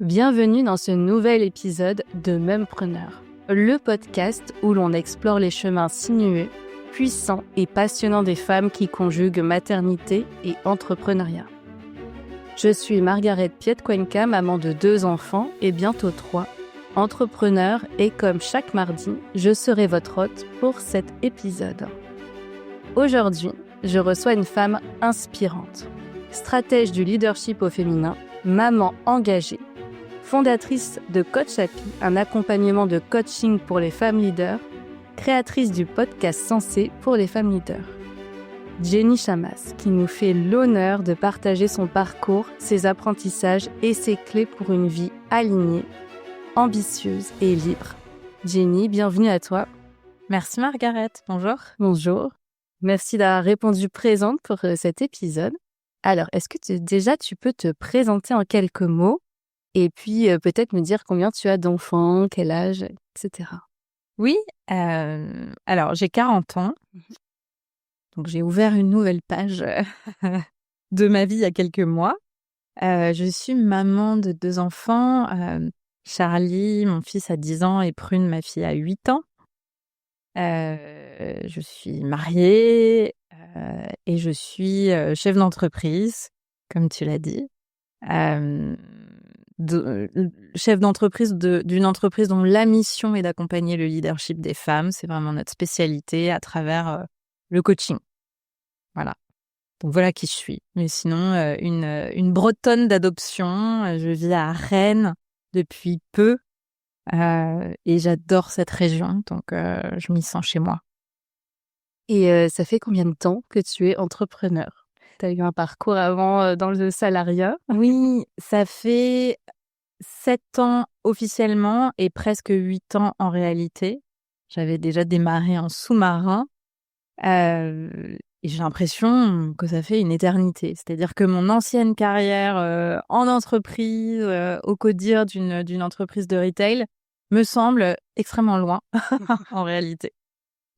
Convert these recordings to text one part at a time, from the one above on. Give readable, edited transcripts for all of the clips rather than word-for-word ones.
Bienvenue dans ce nouvel épisode de Mumpreneur, le podcast où l'on explore les chemins sinueux, puissants et passionnants des femmes qui conjuguent maternité et entrepreneuriat. Je suis Margaret Pietcuenca, maman de 2 enfants et bientôt 3, entrepreneur et comme chaque mardi, je serai votre hôte pour cet épisode. Aujourd'hui, je reçois une femme inspirante, stratège du leadership au féminin, maman engagée, fondatrice de Coach Happy, un accompagnement de coaching pour les femmes leaders, créatrice du podcast Sensé pour les femmes leaders. Jenny Chamas, qui nous fait l'honneur de partager son parcours, ses apprentissages et ses clés pour une vie alignée, ambitieuse et libre. Jenny, bienvenue à toi. Merci Margaret, bonjour. Bonjour. Merci d'avoir répondu présente pour cet épisode. Alors, est-ce que déjà tu peux te présenter en quelques mots et puis peut-être me dire combien tu as d'enfants, quel âge, etc. Oui, alors j'ai 40 ans, donc j'ai ouvert une nouvelle page de ma vie il y a quelques mois. Je suis maman de 2 enfants, Charlie, mon fils a 10 ans et Prune, ma fille, a 8 ans. Je suis mariée et je suis chef d'entreprise, comme tu l'as dit. Chef d'entreprise d'une entreprise dont la mission est d'accompagner le leadership des femmes. C'est vraiment notre spécialité à travers le coaching. Voilà. Donc voilà qui je suis. Mais sinon, une Bretonne d'adoption. Je vis à Rennes depuis peu et j'adore cette région. Donc je m'y sens chez moi. Et ça fait combien de temps que tu es entrepreneur ? Tu as eu un parcours avant dans le salariat ? Oui, ça fait 7 ans officiellement et presque 8 ans en réalité. J'avais déjà démarré en sous-marin et j'ai l'impression que ça fait une éternité. C'est-à-dire que mon ancienne carrière en entreprise, au codir d'une entreprise de retail, me semble extrêmement loin en réalité.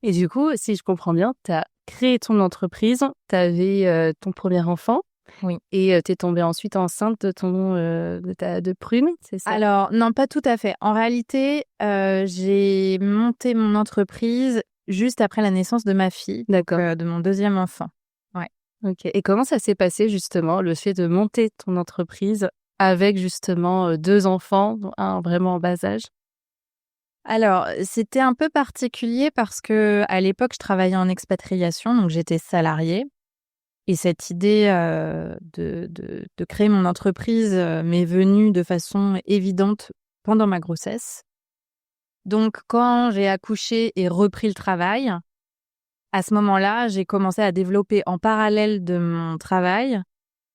Et du coup, si je comprends bien, tu as créé ton entreprise, tu avais ton premier enfant. Oui. Et tu es tombée ensuite enceinte de Prune, c'est ça ? Alors, non, pas tout à fait. En réalité, j'ai monté mon entreprise juste après la naissance de ma fille, D'accord. de mon deuxième enfant. Ouais. Ok. Et comment ça s'est passé justement, le fait de monter ton entreprise avec justement 2 enfants, dont un vraiment en bas âge ? Alors, c'était un peu particulier parce que à l'époque, je travaillais en expatriation, donc j'étais salariée. Et cette idée de créer mon entreprise m'est venue de façon évidente pendant ma grossesse. Donc, quand j'ai accouché et repris le travail, à ce moment-là, j'ai commencé à développer en parallèle de mon travail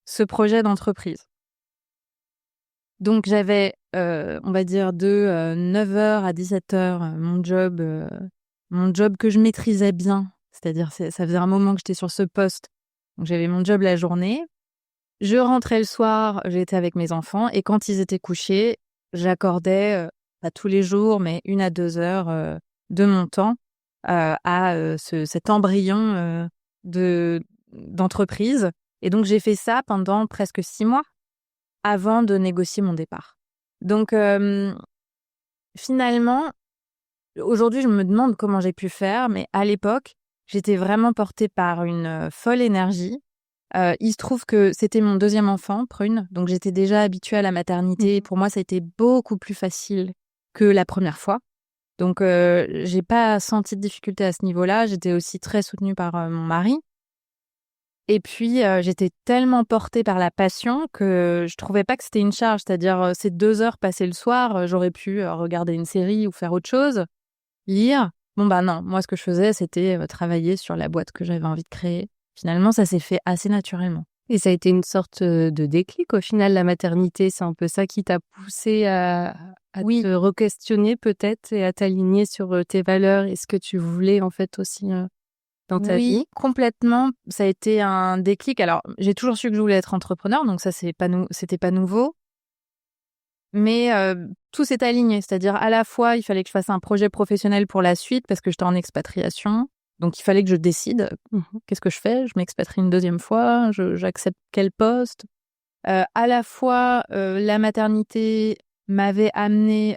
ce projet d'entreprise. Donc, j'avais, on va dire, de 9h à 17h, mon job que je maîtrisais bien. C'est-à-dire, ça faisait un moment que j'étais sur ce poste. Donc, j'avais mon job la journée. Je rentrais le soir, j'étais avec mes enfants. Et quand ils étaient couchés, j'accordais, pas tous les jours, mais 1 à 2 heures de mon temps à cet embryon d'entreprise. Et donc, j'ai fait ça pendant presque 6 mois avant de négocier mon départ. Donc, finalement, aujourd'hui, je me demande comment j'ai pu faire, mais à l'époque, j'étais vraiment portée par une folle énergie. Il se trouve que c'était mon deuxième enfant, Prune, donc j'étais déjà habituée à la maternité. Pour moi, ça a été beaucoup plus facile que la première fois. Donc, j'ai pas senti de difficulté à ce niveau-là. J'étais aussi très soutenue par mon mari. Et puis, j'étais tellement portée par la passion que je trouvais pas que c'était une charge. C'est-à-dire, ces 2 heures passées le soir, j'aurais pu regarder une série ou faire autre chose, lire. Bon, bah non, moi, ce que je faisais, c'était travailler sur la boîte que j'avais envie de créer. Finalement, ça s'est fait assez naturellement. Et ça a été une sorte de déclic au final, la maternité. C'est un peu ça qui t'a poussée à Oui. te re-questionner peut-être et à t'aligner sur tes valeurs et ce que tu voulais en fait aussi dans ta vie. Oui, complètement. Ça a été un déclic. Alors, j'ai toujours su que je voulais être entrepreneur, donc ça, c'était pas nouveau. Mais tout s'est aligné. C'est-à-dire, à la fois, il fallait que je fasse un projet professionnel pour la suite parce que j'étais en expatriation. Donc, il fallait que je décide qu'est-ce que je fais. Je m'expatrie une 2e fois, j'accepte quel poste. À la fois, la maternité m'avait amené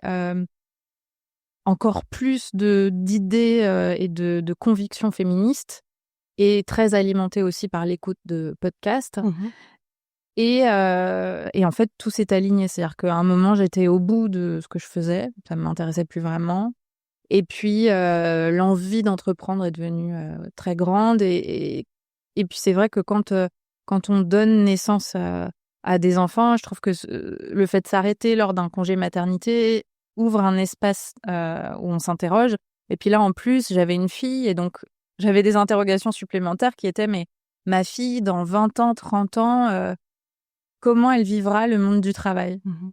encore plus d'idées et de convictions féministes et très alimentée aussi par l'écoute de podcasts. Mmh. Et en fait, tout s'est aligné. C'est-à-dire qu'à un moment, j'étais au bout de ce que je faisais. Ça ne m'intéressait plus vraiment. Et puis, l'envie d'entreprendre est devenue très grande. Et puis, c'est vrai que quand on donne naissance à des enfants, je trouve que le fait de s'arrêter lors d'un congé maternité ouvre un espace où on s'interroge. Et puis là, en plus, j'avais une fille et donc j'avais des interrogations supplémentaires qui étaient, mais ma fille, dans 20 ans, 30 ans, comment elle vivra le monde du travail? Mmh.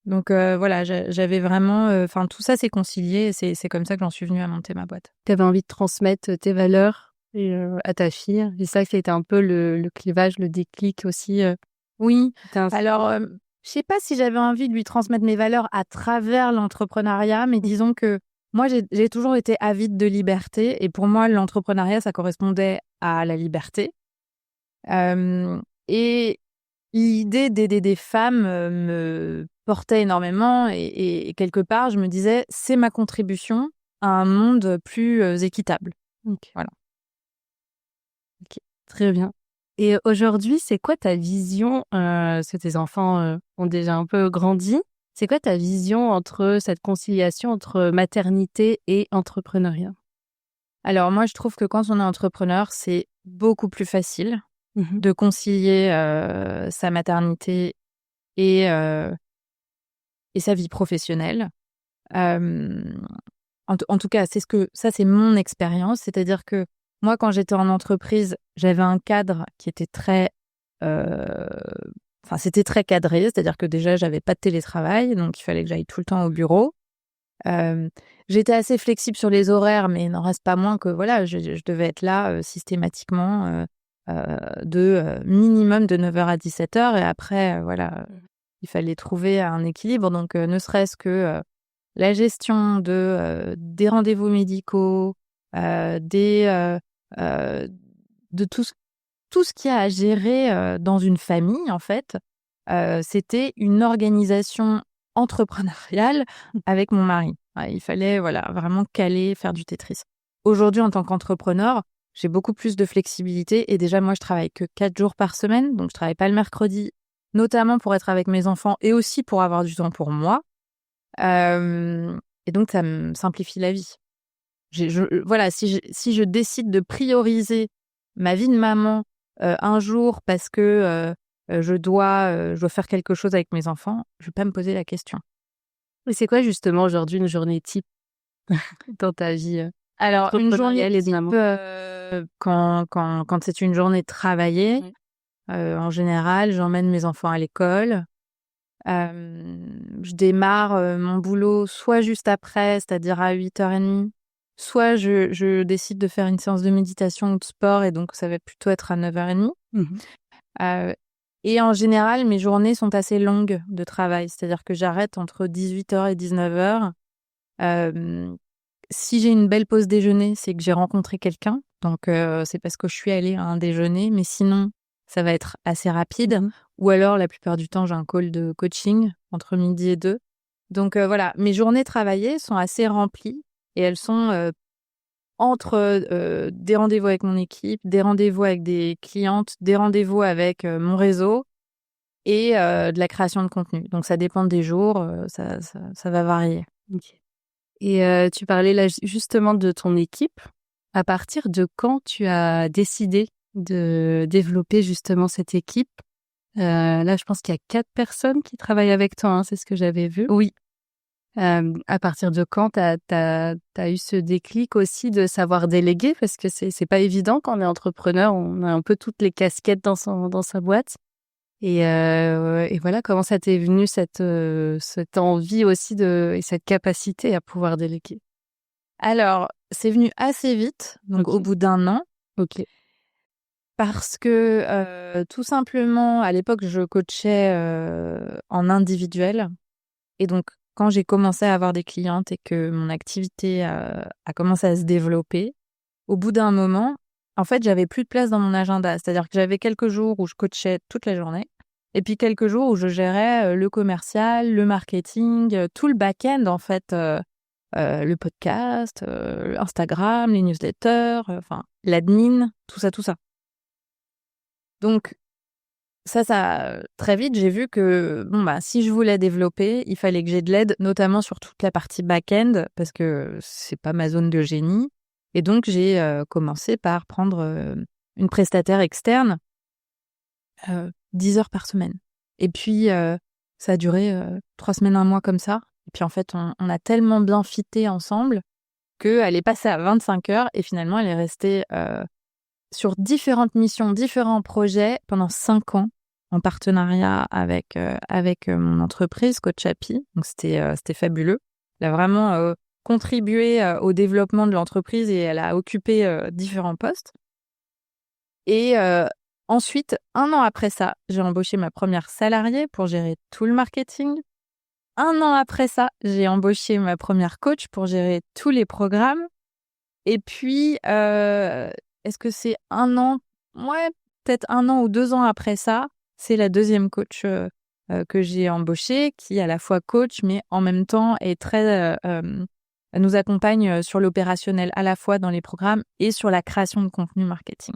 Donc voilà, j'avais vraiment, enfin tout ça s'est concilié et c'est comme ça que j'en suis venue à monter ma boîte. Tu avais envie de transmettre tes valeurs et à ta fille et ça a été un peu le clivage, le déclic aussi, Oui, qui t'a alors, je sais pas si j'avais envie de lui transmettre mes valeurs à travers l'entrepreneuriat, mais disons que moi j'ai toujours été avide de liberté et pour moi l'entrepreneuriat ça correspondait à la liberté. Et l'idée d'aider des femmes, me portait énormément et quelque part, je me disais: «C'est ma contribution à un monde plus, équitable». OK, Voilà. OK, très bien. Et aujourd'hui, c'est quoi ta vision, parce que tes enfants, ont déjà un peu grandi. C'est quoi ta vision entre cette conciliation entre maternité et entrepreneuriat? Alors moi, je trouve que quand on est entrepreneur, c'est beaucoup plus facile Mmh. de concilier, sa maternité et sa vie professionnelle. Hem, en tout cas, c'est mon expérience. C'est-à-dire que moi, quand j'étais en entreprise, j'avais un cadre qui était très, heu, enfin, c'était très cadré. C'est-à-dire que déjà, j'avais pas de télétravail, donc il fallait que j'aille tout le temps au bureau. Hem, J'étais assez flexible sur les horaires, mais il n'en reste pas moins que voilà, je devais être là, systématiquement, minimum de 9 heures à 17 heures et après, voilà, Mmh. il fallait trouver un équilibre donc ne serait-ce que, la gestion des rendez-vous médicaux, des, heu, de tout ce qu'il y a à gérer, dans une famille, en fait, c'était une organisation entrepreneuriale avec mon mari. Ouais, il fallait, voilà, vraiment caler, faire du Tetris. Aujourd'hui, en tant qu'entrepreneur, j'ai beaucoup plus de flexibilité et déjà, moi, je travaille que 4 jours par semaine, donc je travaille pas le mercredi, notamment pour être avec mes enfants et aussi pour avoir du temps pour moi. Et donc ça me simplifie la vie. Voilà, si je décide de prioriser ma vie de maman, un jour parce que, je dois faire quelque chose avec mes enfants, je vais pas me poser la question. Et c'est quoi justement aujourd'hui une journée type dans ta vie, Alors une journée entrepreneuriale et de type, maman? quand c'est une journée travaillée, Ouais. en général, j'emmène mes enfants à l'école. Je démarre, mon boulot soit juste après, c'est-à-dire à 8h30, soit je décide de faire une séance de méditation ou de sport et donc ça va plutôt être à 9h30. Mmh. Heu et en général, mes journées sont assez longues de travail, c'est-à-dire que j'arrête entre 18h et 19h. Hem, Si j'ai une belle pause déjeuner, c'est que j'ai rencontré quelqu'un, donc c'est parce que je suis allée à un déjeuner, mais sinon, ça va être assez rapide Mmh. ou alors la plupart du temps, j'ai un call de coaching entre midi et 2. Donc voilà, mes journées travaillées sont assez remplies et elles sont, entre, des rendez-vous avec mon équipe, des rendez-vous avec des clientes, des rendez-vous avec, mon réseau et de la création de contenu. Donc ça dépend des jours, ça va varier. OK. Et tu parlais là justement de ton équipe. À partir de quand tu as décidé de développer justement cette équipe? Là, je pense qu'il y a 4 personnes qui travaillent avec toi, hein, c'est ce que j'avais vu. Oui. À partir de quand tu as eu ce déclic aussi de savoir déléguer? Parce que c'est pas évident quand on est entrepreneur, on a un peu toutes les casquettes dans sa boîte et voilà, comment ça t'est venu cette envie aussi et cette capacité à pouvoir déléguer? Alors, c'est venu assez vite, donc au OK, bout d'un an, OK. parce que, tout simplement, à l'époque, je coachais, en individuel et donc quand j'ai commencé à avoir des clientes et que mon activité, a commencé à se développer, au bout d'un moment, en fait, j'avais plus de place dans mon agenda. C'est-à-dire que j'avais quelques jours où je coachais toute la journée Et puis quelques jours où je gérais le commercial, le marketing, tout le back-end en fait, le podcast, Instagram, les newsletters, enfin l'admin, tout ça, tout ça. Donc ça très vite, j'ai vu que si je voulais développer, il fallait que j'ai de l'aide, notamment sur toute la partie back-end, parce que c'est pas ma zone de génie. Et donc j'ai commencé par prendre une prestataire externe, 10 heures par semaine. Et puis ça a duré 3 semaines, un mois comme ça. Et puis en fait, on a tellement bien fité ensemble qu'elle est passée à 25 heures et finalement elle est restée sur différentes missions, différents projets pendant 5 ans en partenariat avec mon entreprise Coach Happy. Donc c'était fabuleux. Elle a vraiment contribué au développement de l'entreprise et elle a occupé différents postes. Et ensuite, 1 an après ça, j'ai embauché ma première salariée pour gérer tout le marketing. 1 an après ça, j'ai embauché ma première coach pour gérer tous les programmes. Et puis, est-ce que c'est 1 an? Ouais, peut-être 1 an ou 2 ans après ça, c'est la deuxième coach que j'ai embauchée, qui est à la fois coach, mais en même temps est très, elle nous accompagne sur l'opérationnel, à la fois dans les programmes et sur la création de contenu marketing.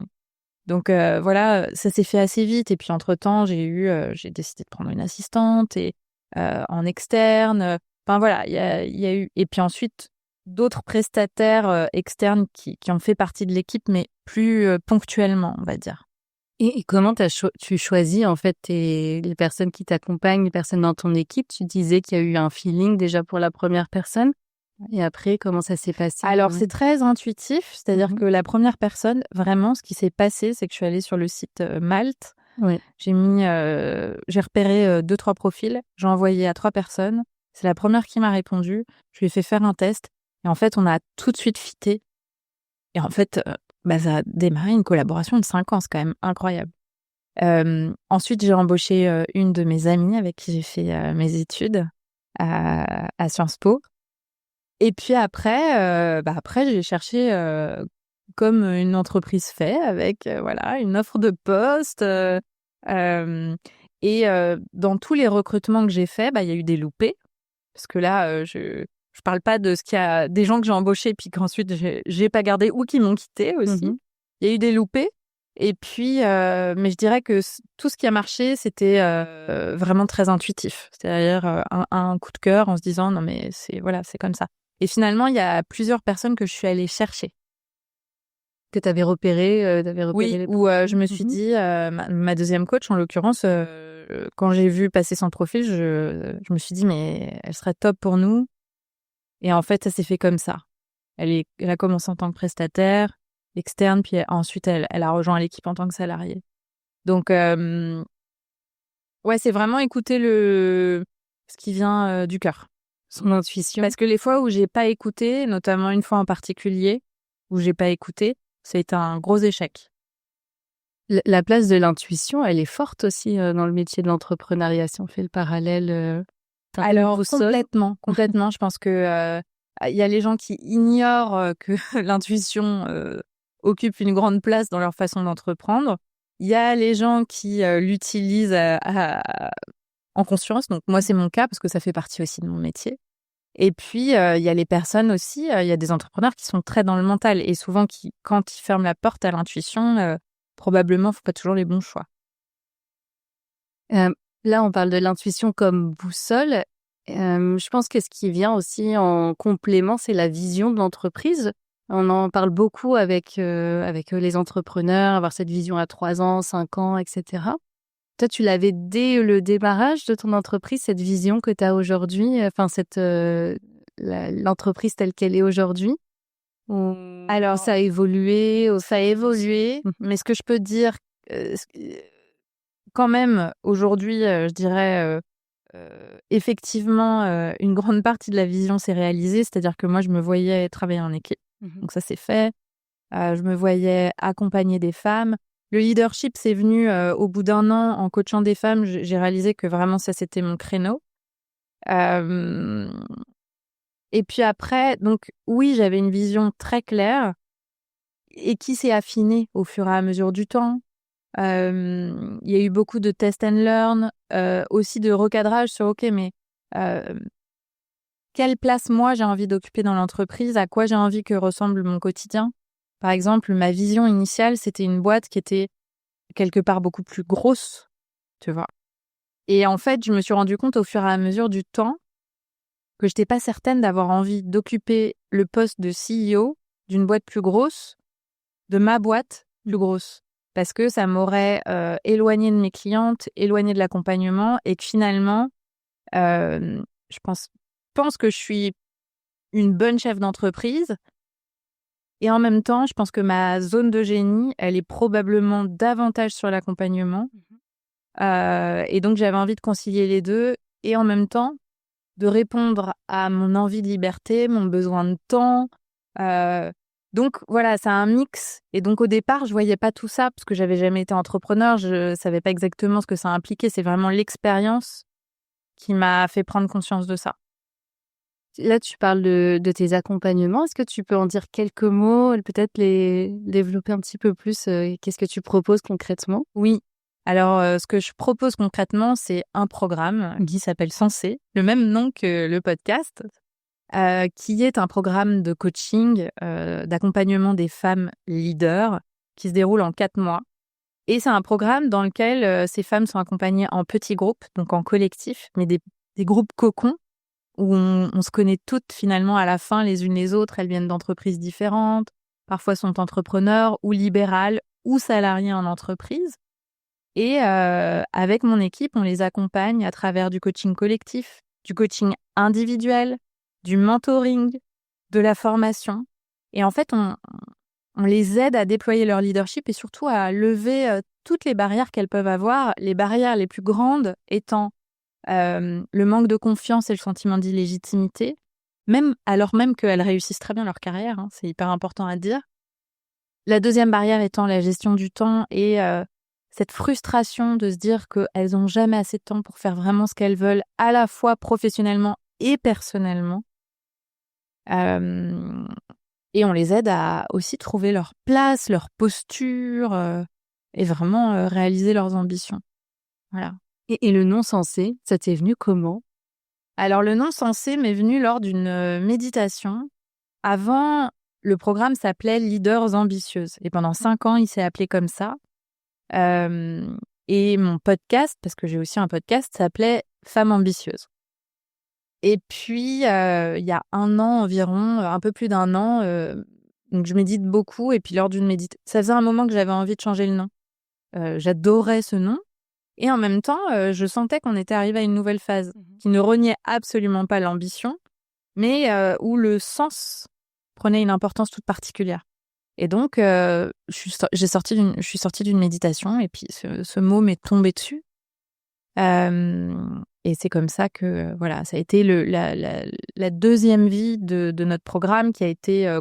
Donc voilà, ça s'est fait assez vite. Et puis entre-temps, j'ai décidé de prendre une assistante et en externe. Enfin voilà, il y a eu. Et puis ensuite, d'autres prestataires externes qui ont fait partie de l'équipe, mais plus ponctuellement, on va dire. Et comment tu choisis en fait les personnes qui t'accompagnent, les personnes dans ton équipe? Tu disais qu'il y a eu un feeling déjà pour la première personne. Et après, comment ça s'est passé? Alors, c'est très intuitif, c'est-à-dire Mhm. que la première personne, vraiment, ce qui s'est passé, c'est que je suis allée sur le site Malte. Ouais. J'ai repéré 2-3 profils, j'ai envoyé à 3 personnes. C'est la première qui m'a répondu. Je lui ai fait faire un test et en fait, on a tout de suite fité. Et en fait, ça a démarré une collaboration de 5 ans, c'est quand même incroyable. Ensuite, j'ai embauché une de mes amies avec qui j'ai fait mes études à Sciences Po. Et puis après j'ai cherché comme une entreprise fait avec voilà une offre de poste et dans tous les recrutements que j'ai faits, il y a eu des loupés parce que là je parle pas de ce qu'il y a des gens que j'ai embauchés puis qu'ensuite j'ai pas gardé ou qui m'ont quitté aussi. Mhm. Il y a eu des loupés et puis mais je dirais que tout ce qui a marché c'était vraiment très intuitif, c'est-à-dire un coup de cœur en se disant non mais c'est comme ça. Et finalement, il y a plusieurs personnes que je suis allée chercher. Que tu avais repéré, Oui, les où je me suis Mhm. dit, ma deuxième coach, en l'occurrence, quand j'ai vu passer son profil, je me suis dit, mais elle serait top pour nous. Et en fait, ça s'est fait comme ça. Elle a commencé en tant que prestataire, externe, puis ensuite, elle a rejoint l'équipe en tant que salariée. Donc, ouais, c'est vraiment écouter ce qui vient du cœur. Son intuition. Parce que les fois où j'ai pas écouté, notamment une fois en particulier, où j'ai pas écouté, ça a été un gros échec. La place de l'intuition, elle est forte aussi dans le métier de l'entrepreneuriat. Si on fait le parallèle, t'as une Alors boussole. complètement. Je pense que il y a les gens qui ignorent que l'intuition occupe une grande place dans leur façon d'entreprendre. Il y a les gens qui l'utilisent en conscience. Donc moi, c'est mon cas parce que ça fait partie aussi de mon métier. Et puis, il y a les personnes aussi, il y a des entrepreneurs qui sont très dans le mental et souvent quand ils ferment la porte à l'intuition, probablement, ne font pas toujours les bons choix. Là, on parle de l'intuition comme boussole. Je pense que ce qui vient aussi en complément, c'est la vision de l'entreprise. On en parle beaucoup avec les entrepreneurs, avoir cette vision à 3 ans, 5 ans, etc. Toi, tu l'avais dès le démarrage de ton entreprise, cette vision que tu as aujourd'hui, enfin l'entreprise telle qu'elle est aujourd'hui? Ou Alors, ça a évolué ça a évolué, Mhm. mais ce que je peux dire, quand même, aujourd'hui, je dirais, effectivement, une grande partie de la vision s'est réalisée. C'est-à-dire que moi, je me voyais travailler en équipe, Mhm. donc ça, c'est fait. Je me voyais accompagner des femmes. Le leadership, c'est venu au bout d'1 an en coachant des femmes. J'ai réalisé que vraiment ça, c'était mon créneau. Hem Et puis après, donc oui, j'avais une vision très claire et qui s'est affinée au fur et à mesure du temps. Il y a eu beaucoup de test and learn, aussi de recadrage sur OK, mais quelle place moi j'ai envie d'occuper dans l'entreprise, à quoi j'ai envie que ressemble mon quotidien. Par exemple, ma vision initiale, c'était une boîte qui était quelque part beaucoup plus grosse, tu vois. Et en fait, je me suis rendu compte au fur et à mesure du temps que je n'étais pas certaine d'avoir envie d'occuper le poste de CEO d'une boîte plus grosse, de ma boîte plus grosse. Parce que ça m'aurait éloignée de mes clientes, éloignée de l'accompagnement, et que finalement, je pense que je suis une bonne chef d'entreprise. Et en même temps, je pense que ma zone de génie, elle est probablement davantage sur l'accompagnement. Et donc, j'avais envie de concilier les deux et en même temps, de répondre à mon envie de liberté, mon besoin de temps. Donc, voilà, c'est un mix. Et donc, au départ, je voyais pas tout ça parce que j'avais jamais été entrepreneur. Je savais pas exactement ce que ça impliquait. C'est vraiment l'expérience qui m'a fait prendre conscience de ça. Là, tu parles de tes accompagnements. Est-ce que tu peux en dire quelques mots, peut-être les développer un petit peu plus? Qu'est-ce que tu proposes concrètement? Oui. Alors, ce que je propose concrètement, c'est un programme qui s'appelle Sensé, le même nom que le podcast, qui est un programme de coaching, d'accompagnement des femmes leaders qui se déroule en 4 mois. Et c'est un programme dans lequel ces femmes sont accompagnées en petits groupes, donc en collectif, mais des groupes cocons où on se connaît toutes finalement à la fin les unes les autres. Elles viennent d'entreprises différentes, parfois sont entrepreneurs ou libérales ou salariées en entreprise. Et avec mon équipe, on les accompagne à travers du coaching collectif, du coaching individuel, du mentoring, de la formation. Et en fait, on les aide à déployer leur leadership et surtout à lever toutes les barrières qu'elles peuvent avoir. Les barrières les plus grandes étant le manque de confiance et le sentiment d'illégitimité, alors même qu'elles réussissent très bien leur carrière, hein, c'est hyper important à dire. La deuxième barrière étant la gestion du temps et cette frustration de se dire qu'elles n'ont jamais assez de temps pour faire vraiment ce qu'elles veulent, à la fois professionnellement et personnellement. Et on les aide à aussi trouver leur place, leur posture et vraiment réaliser leurs ambitions. Voilà. Et le nom Sensé, ça t'est venu comment? Alors, le nom Sensé m'est venu lors d'une méditation. Avant, le programme s'appelait Leaders Ambitieuses. Et pendant 5 ans, il s'est appelé comme ça. Et mon podcast, parce que j'ai aussi un podcast, s'appelait Femmes ambitieuses. Et puis, il y a 1 an environ, un peu plus d'1 an, donc je médite beaucoup. Et puis, lors d'une méditation, ça faisait un moment que j'avais envie de changer le nom. J'adorais ce nom. Et en même temps, je sentais qu'on était arrivé à une nouvelle phase qui ne reniait absolument pas l'ambition, mais où le sens prenait une importance toute particulière. Et donc, je suis sortie d'une méditation et puis ce mot m'est tombé dessus. Et c'est comme ça que, voilà, ça a été la deuxième vie de notre programme qui a été...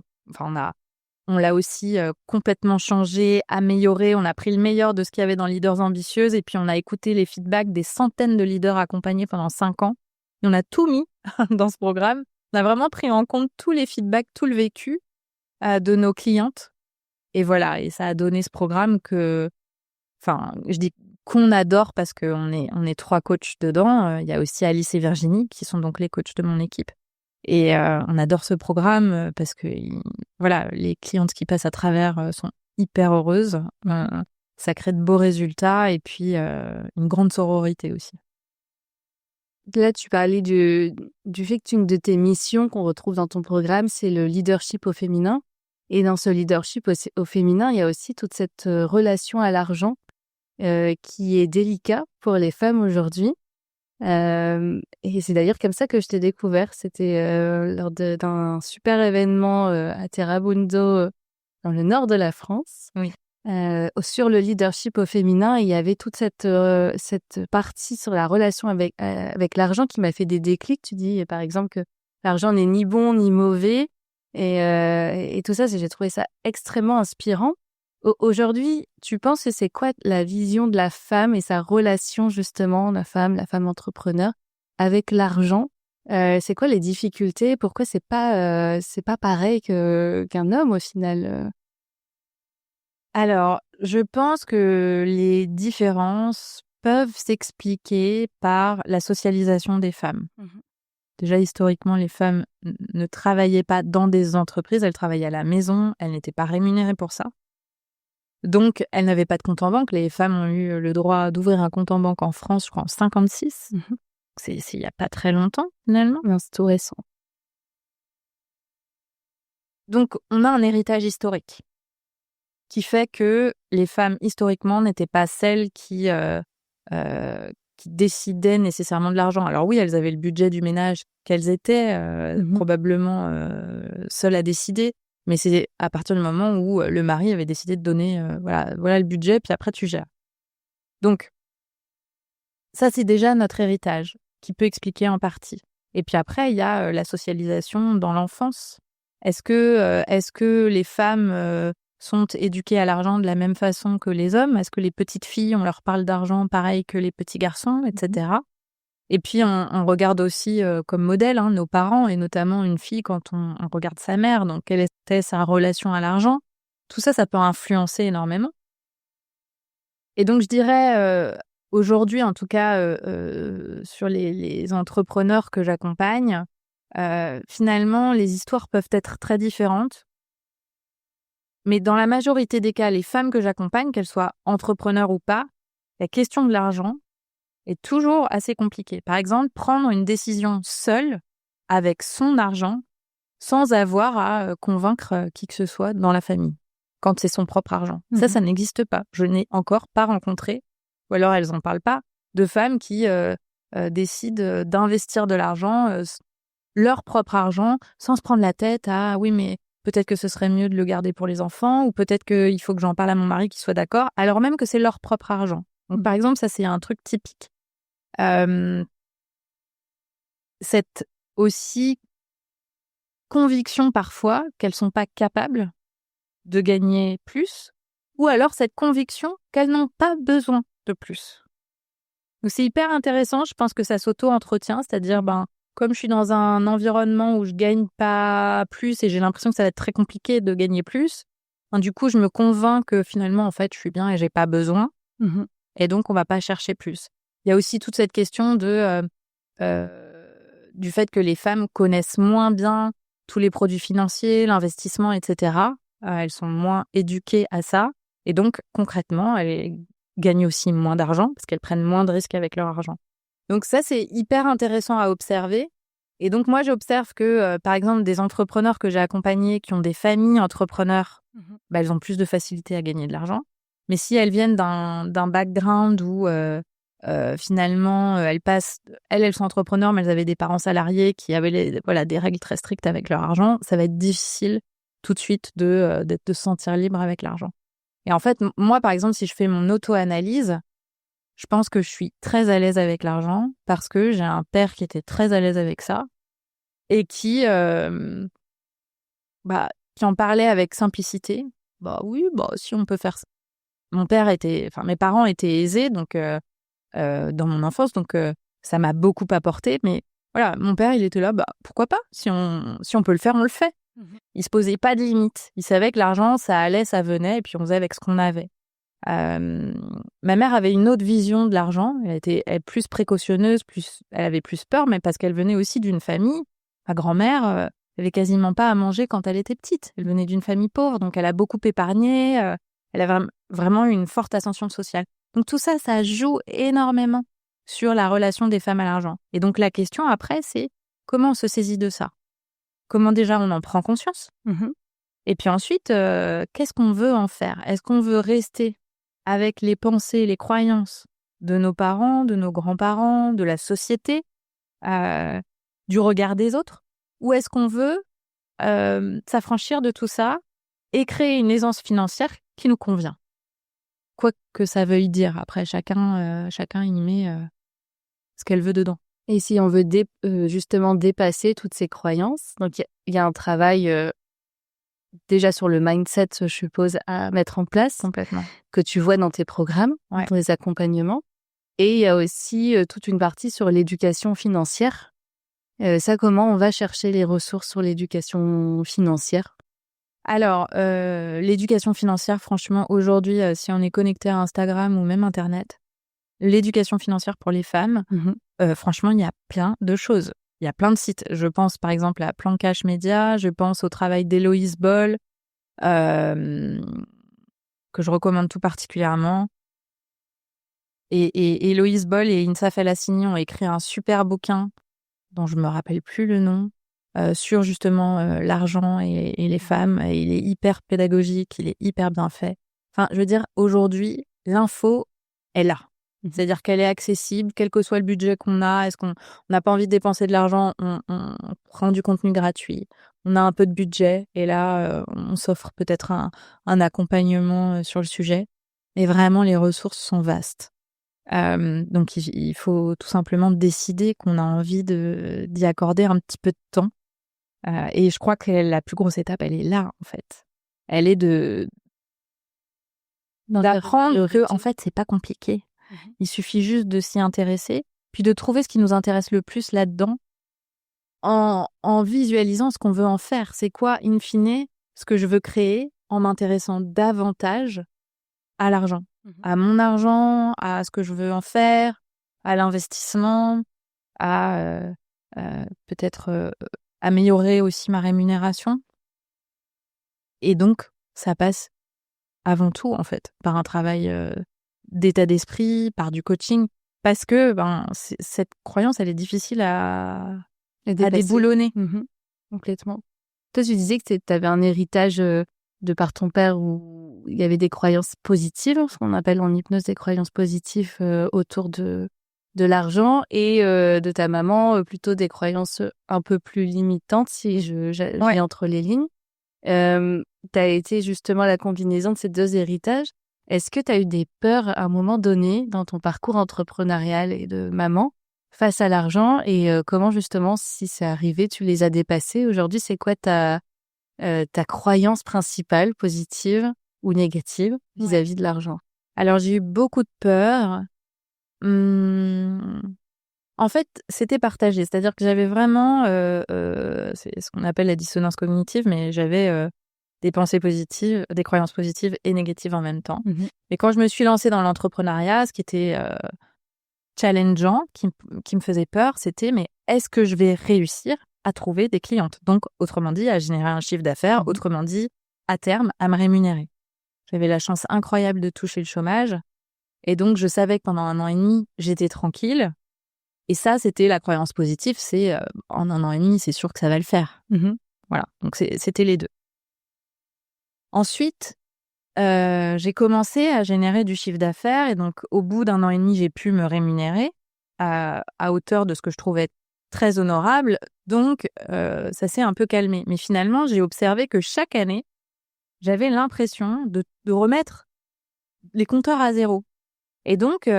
on l'a aussi complètement changé, amélioré. On a pris le meilleur de ce qu'il y avait dans Leaders Ambitieuses et puis on a écouté les feedbacks des centaines de leaders accompagnés pendant 5 ans. Et on a tout mis dans ce programme. On a vraiment pris en compte tous les feedbacks, tout le vécu de nos clientes. Et voilà, et ça a donné ce programme je dis qu'on adore parce qu'on est 3 coachs dedans. Il y a aussi Alice et Virginie qui sont donc les coachs de mon équipe. Et on adore ce programme parce que voilà, les clientes qui passent à travers sont hyper heureuses. Ça crée de beaux résultats et puis une grande sororité aussi. Là, tu parlais du fait que une de tes missions qu'on retrouve dans ton programme, c'est le leadership au féminin. Et dans ce leadership au féminin, il y a aussi toute cette relation à l'argent qui est délicat pour les femmes aujourd'hui. Et c'est d'ailleurs comme ça que je t'ai découvert. C'était lors d'un super événement à Terrabundo, dans le nord de la France. Oui. Sur le leadership au féminin, il y avait toute cette partie sur la relation avec l'argent qui m'a fait des déclics. Tu dis, par exemple, que l'argent n'est ni bon ni mauvais. Et tout ça, j'ai trouvé ça extrêmement inspirant. Aujourd'hui, tu penses que c'est quoi la vision de la femme et sa relation, justement, la femme entrepreneur, avec l'argent? C'est quoi les difficultés? Pourquoi c'est pas pareil qu'un homme, au final? Alors, je pense que les différences peuvent s'expliquer par la socialisation des femmes. Déjà, historiquement, les femmes ne travaillaient pas dans des entreprises, elles travaillaient à la maison, elles n'étaient pas rémunérées pour ça. Donc, elles n'avaient pas de compte en banque. Les femmes ont eu le droit d'ouvrir un compte en banque en France, je crois, en 56. C'est il n'y a pas très longtemps, finalement. Non, c'est tout récent. Donc, on a un héritage historique qui fait que les femmes, historiquement, n'étaient pas celles qui décidaient nécessairement de l'argent. Alors oui, elles avaient le budget du ménage qu'elles étaient probablement seules à décider, mais c'est à partir du moment où le mari avait décidé de donner, voilà le budget, puis après tu gères. Donc, ça c'est déjà notre héritage, qui peut expliquer en partie. Et puis après, il y a la socialisation dans l'enfance. Est-ce que les femmes sont éduquées à l'argent de la même façon que les hommes? Est-ce que les petites filles, on leur parle d'argent pareil que les petits garçons, etc. Et puis, on regarde aussi comme modèle nos parents, et notamment une fille quand on regarde sa mère. Donc, quelle était sa relation à l'argent? Tout ça, ça peut influencer énormément. Et donc, je dirais, aujourd'hui, en tout cas, sur les entrepreneurs que j'accompagne, finalement, les histoires peuvent être très différentes. Mais dans la majorité des cas, les femmes que j'accompagne, qu'elles soient entrepreneurs ou pas, la question de l'argent est toujours assez compliquée. Par exemple, prendre une décision seule avec son argent sans avoir à convaincre qui que ce soit dans la famille, quand c'est son propre argent. Ça n'existe pas. Je n'ai encore pas rencontré, ou alors elles n'en parlent pas, de femmes qui décident d'investir de l'argent, leur propre argent, sans se prendre la tête à « oui, mais peut-être que ce serait mieux de le garder pour les enfants, ou peut-être qu'il faut que j'en parle à mon mari qui soit d'accord », alors même que c'est leur propre argent. Donc, par exemple, ça, c'est un truc typique. Cette aussi conviction parfois qu'elles sont pas capables de gagner plus, ou alors cette conviction qu'elles n'ont pas besoin de plus. Donc c'est hyper intéressant, je pense que ça s'auto-entretient, c'est-à-dire comme je suis dans un environnement où je gagne pas plus et j'ai l'impression que ça va être très compliqué de gagner plus, du coup je me convainc que finalement en fait je suis bien et j'ai pas besoin, et donc on va pas chercher plus. Il y a aussi toute cette question du fait que les femmes connaissent moins bien tous les produits financiers, l'investissement, etc. Elles sont moins éduquées à ça. Et donc, concrètement, elles gagnent aussi moins d'argent parce qu'elles prennent moins de risques avec leur argent. Donc ça, c'est hyper intéressant à observer. Et donc, moi, j'observe que, par exemple, des entrepreneurs que j'ai accompagnés qui ont des familles entrepreneurs, elles ont plus de facilité à gagner de l'argent. Mais si elles viennent d'un background où finalement, elles sont entrepreneurs, mais elles avaient des parents salariés qui avaient des règles très strictes avec leur argent, ça va être difficile tout de suite de se sentir libre avec l'argent. Et en fait, moi, par exemple, si je fais mon auto-analyse, je pense que je suis très à l'aise avec l'argent parce que j'ai un père qui était très à l'aise avec ça et qui en parlait avec simplicité. Oui, si on peut faire ça. Mes parents étaient aisés, donc dans mon enfance, donc ça m'a beaucoup apporté. Mais voilà, mon père, il était là, pourquoi pas? Si on peut le faire, on le fait. Il se posait pas de limites. Il savait que l'argent, ça allait, ça venait, et puis on faisait avec ce qu'on avait. Ma mère avait une autre vision de l'argent. Elle était plus précautionneuse, elle avait plus peur, mais parce qu'elle venait aussi d'une famille. Ma grand-mère avait quasiment pas à manger quand elle était petite. Elle venait d'une famille pauvre, donc elle a beaucoup épargné. Elle a vraiment eu une forte ascension sociale. Donc tout ça, ça joue énormément sur la relation des femmes à l'argent. Et donc la question après, c'est comment on se saisit de ça? Comment déjà on en prend conscience? Et puis ensuite, qu'est-ce qu'on veut en faire? Est-ce qu'on veut rester avec les pensées, les croyances de nos parents, de nos grands-parents, de la société, du regard des autres? Ou est-ce qu'on veut s'affranchir de tout ça et créer une aisance financière qui nous convient? Quoi que ça veuille dire. Après, chacun y met ce qu'elle veut dedans. Et si on veut justement dépasser toutes ces croyances, donc il y a un travail déjà sur le mindset, je suppose, à mettre en place. Complètement. Que tu vois dans tes programmes, dans les accompagnements. Et il y a aussi toute une partie sur l'éducation financière. Ça, comment on va chercher les ressources sur l'éducation financière? Alors, l'éducation financière, franchement, aujourd'hui, si on est connecté à Instagram ou même Internet, l'éducation financière pour les femmes, franchement, il y a plein de choses. Il y a plein de sites. Je pense par exemple à Plan Cash Media, je pense au travail d'Héloïse Boll, que je recommande tout particulièrement. Et Héloïse Boll et Insa Falassini ont écrit un super bouquin dont je me rappelle plus le nom, sur justement l'argent et les femmes. Et il est hyper pédagogique, il est hyper bien fait. Enfin, je veux dire, aujourd'hui, l'info est là. C'est-à-dire qu'elle est accessible, quel que soit le budget qu'on a. Est-ce qu'on n'a pas envie de dépenser de l'argent, on prend du contenu gratuit. On a un peu de budget et là, on s'offre peut-être un accompagnement sur le sujet. Et vraiment, les ressources sont vastes. Donc il faut tout simplement décider qu'on a envie d'y accorder un petit peu de temps. Et je crois que la plus grosse étape, elle est là, en fait. Elle est d'apprendre que, en fait, c'est pas compliqué. Il suffit juste de s'y intéresser, puis de trouver ce qui nous intéresse le plus là-dedans, en visualisant ce qu'on veut en faire. C'est quoi, in fine, ce que je veux créer en m'intéressant davantage à l'argent, à mon argent, à ce que je veux en faire, à l'investissement, à peut-être améliorer aussi ma rémunération. Et donc, ça passe avant tout, en fait, par un travail d'état d'esprit, par du coaching, parce que cette croyance, elle est difficile à déboulonner. Complètement. Toi, tu disais que tu avais un héritage de par ton père où il y avait des croyances positives, ce qu'on appelle en hypnose des croyances positives autour de l'argent, et de ta maman plutôt des croyances un peu plus limitantes, si je lis entre les lignes. Tu as été justement la combinaison de ces deux héritages. Est-ce que tu as eu des peurs à un moment donné dans ton parcours entrepreneurial et de maman face à l'argent, et comment justement, si c'est arrivé, tu les as dépassées? Aujourd'hui, c'est quoi ta croyance principale, positive ou négative, vis-à-vis de l'argent? Alors, j'ai eu beaucoup de peur. En fait, c'était partagé. C'est-à-dire que j'avais vraiment, c'est ce qu'on appelle la dissonance cognitive, mais j'avais des pensées positives, des croyances positives et négatives en même temps. Et quand je me suis lancée dans l'entrepreneuriat, ce qui était challengeant, qui me faisait peur, c'était mais est-ce que je vais réussir à trouver des clientes? Donc, autrement dit, à générer un chiffre d'affaires, autrement dit, à terme, à me rémunérer. J'avais la chance incroyable de toucher le chômage. Et donc, je savais que pendant 1 an et demi, j'étais tranquille. Et ça, c'était la croyance positive, c'est en 1 an et demi, c'est sûr que ça va le faire. Voilà, donc c'était les deux. Ensuite, j'ai commencé à générer du chiffre d'affaires, et donc au bout d'1 an et demi, j'ai pu me rémunérer à hauteur de ce que je trouvais très honorable. Donc, ça s'est un peu calmé. Mais finalement, j'ai observé que chaque année, j'avais l'impression de remettre les compteurs à zéro. Et donc,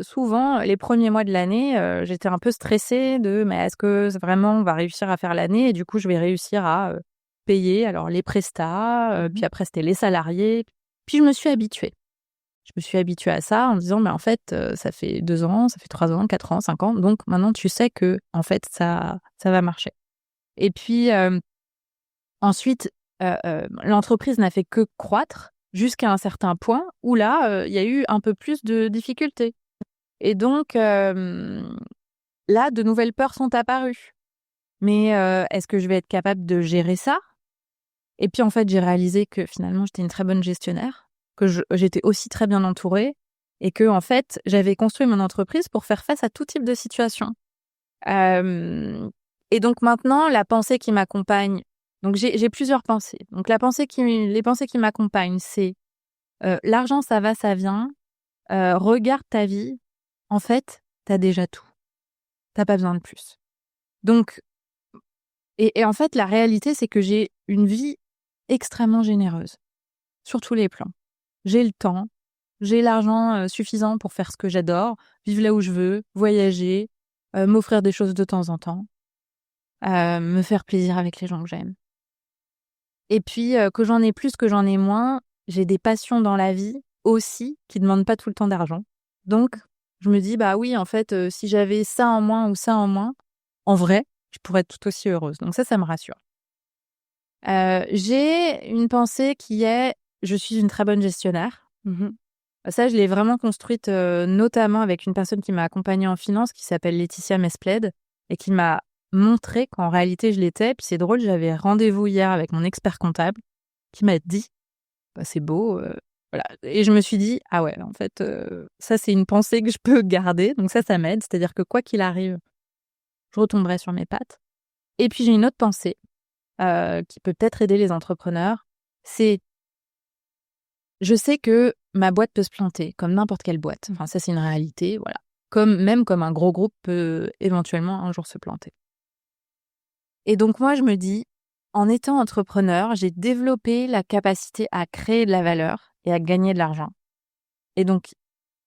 souvent, les premiers mois de l'année, j'étais un peu stressée mais est-ce que vraiment on va réussir à faire l'année? Et du coup, je vais réussir à payer alors les prestats, puis après c'était les salariés. Puis je me suis habituée. Je me suis habituée à ça en me disant: «Mais en fait, ça fait 2 ans, ça fait 3 ans, 4 ans, 5 ans, donc maintenant tu sais que en fait ça va marcher». Et puis, ensuite, l'entreprise n'a fait que croître jusqu'à un certain point où là, il y a eu un peu plus de difficultés. Et donc, là, de nouvelles peurs sont apparues. Mais, est-ce que je vais être capable de gérer ça? Et puis, en fait, j'ai réalisé que finalement, j'étais une très bonne gestionnaire, que j'étais aussi très bien entourée, et que, en fait, j'avais construit mon entreprise pour faire face à tout type de situation. Et donc maintenant, la pensée qui m'accompagne, donc j'ai plusieurs pensées. Donc les pensées qui m'accompagnent, c'est l'argent, ça va, ça vient. Regarde ta vie. En fait, t'as déjà tout. T'as pas besoin de plus. Donc, et en fait, la réalité, c'est que j'ai une vie extrêmement généreuse sur tous les plans. J'ai le temps, j'ai l'argent suffisant pour faire ce que j'adore, vivre là où je veux, voyager, m'offrir des choses de temps en temps, me faire plaisir avec les gens que j'aime. Et puis, que j'en ai plus, que j'en ai moins, j'ai des passions dans la vie aussi qui demandent pas tout le temps d'argent. Donc, je me dis: «Bah oui, en fait, si j'avais ça en moins ou ça en moins, en vrai, je pourrais être tout aussi heureuse». Donc ça me rassure. J'ai une pensée qui est « je suis une très bonne gestionnaire ». Ça, je l'ai vraiment construite notamment avec une personne qui m'a accompagnée en finance qui s'appelle Laetitia Mespled et qui m'a montré qu'en réalité, je l'étais. Puis c'est drôle, j'avais rendez-vous hier avec mon expert comptable qui m'a dit « c'est beau ». Voilà. Et je me suis dit « ah ouais, en fait, ça, c'est une pensée que je peux garder ». Donc ça m'aide. C'est-à-dire que quoi qu'il arrive, je retomberai sur mes pattes. Et puis j'ai une autre pensée qui peut peut-être aider les entrepreneurs. C'est je sais que ma boîte peut se planter, comme n'importe quelle boîte. Enfin, ça, c'est une réalité, voilà. Même comme un gros groupe peut éventuellement un jour se planter. Et donc, moi, je me dis, en étant entrepreneur, j'ai développé la capacité à créer de la valeur et à gagner de l'argent. Et donc,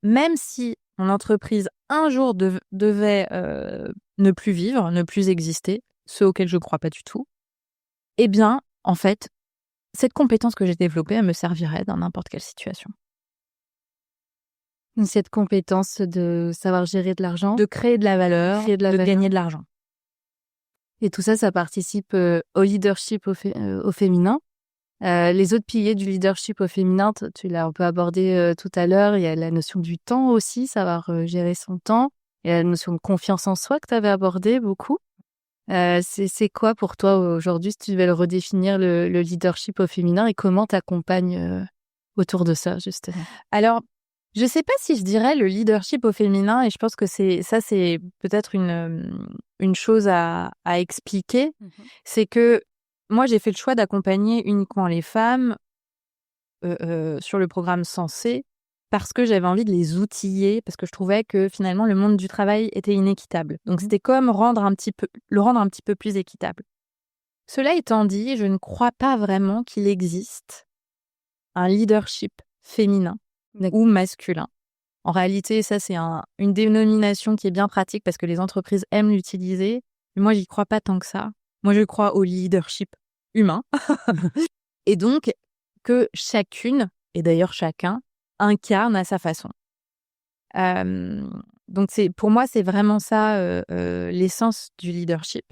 même si mon entreprise, un jour, devait ne plus vivre, ne plus exister, ce auquel je ne crois pas du tout, eh bien, en fait, cette compétence que j'ai développée, elle me servirait dans n'importe quelle situation. Cette compétence de savoir gérer de l'argent, de créer de la valeur, gagner de l'argent. Et tout ça, ça participe au leadership au féminin. Les autres piliers du leadership au féminin, tu l'as un peu abordé tout à l'heure. Il y a la notion du temps aussi, savoir gérer son temps. Il y a la notion de confiance en soi que tu avais abordé beaucoup. C'est quoi pour toi aujourd'hui, si tu devais le redéfinir, le leadership au féminin, et comment t'accompagnes autour de ça, justement? Alors, je sais pas si je dirais le leadership au féminin, et je pense que c'est peut-être une chose à expliquer. C'est que moi, j'ai fait le choix d'accompagner uniquement les femmes sur le programme Sensé parce que j'avais envie de les outiller, parce que je trouvais que finalement le monde du travail était inéquitable. Donc c'était comme le rendre un petit peu plus équitable. Cela étant dit, je ne crois pas vraiment qu'il existe un leadership féminin ou masculin. En réalité, ça c'est une dénomination qui est bien pratique parce que les entreprises aiment l'utiliser. Mais moi, j'y crois pas tant que ça. Moi, je crois au leadership humain. Et donc, que chacune, et d'ailleurs chacun, incarne à sa façon. Donc, pour moi, c'est vraiment ça l'essence du leadership.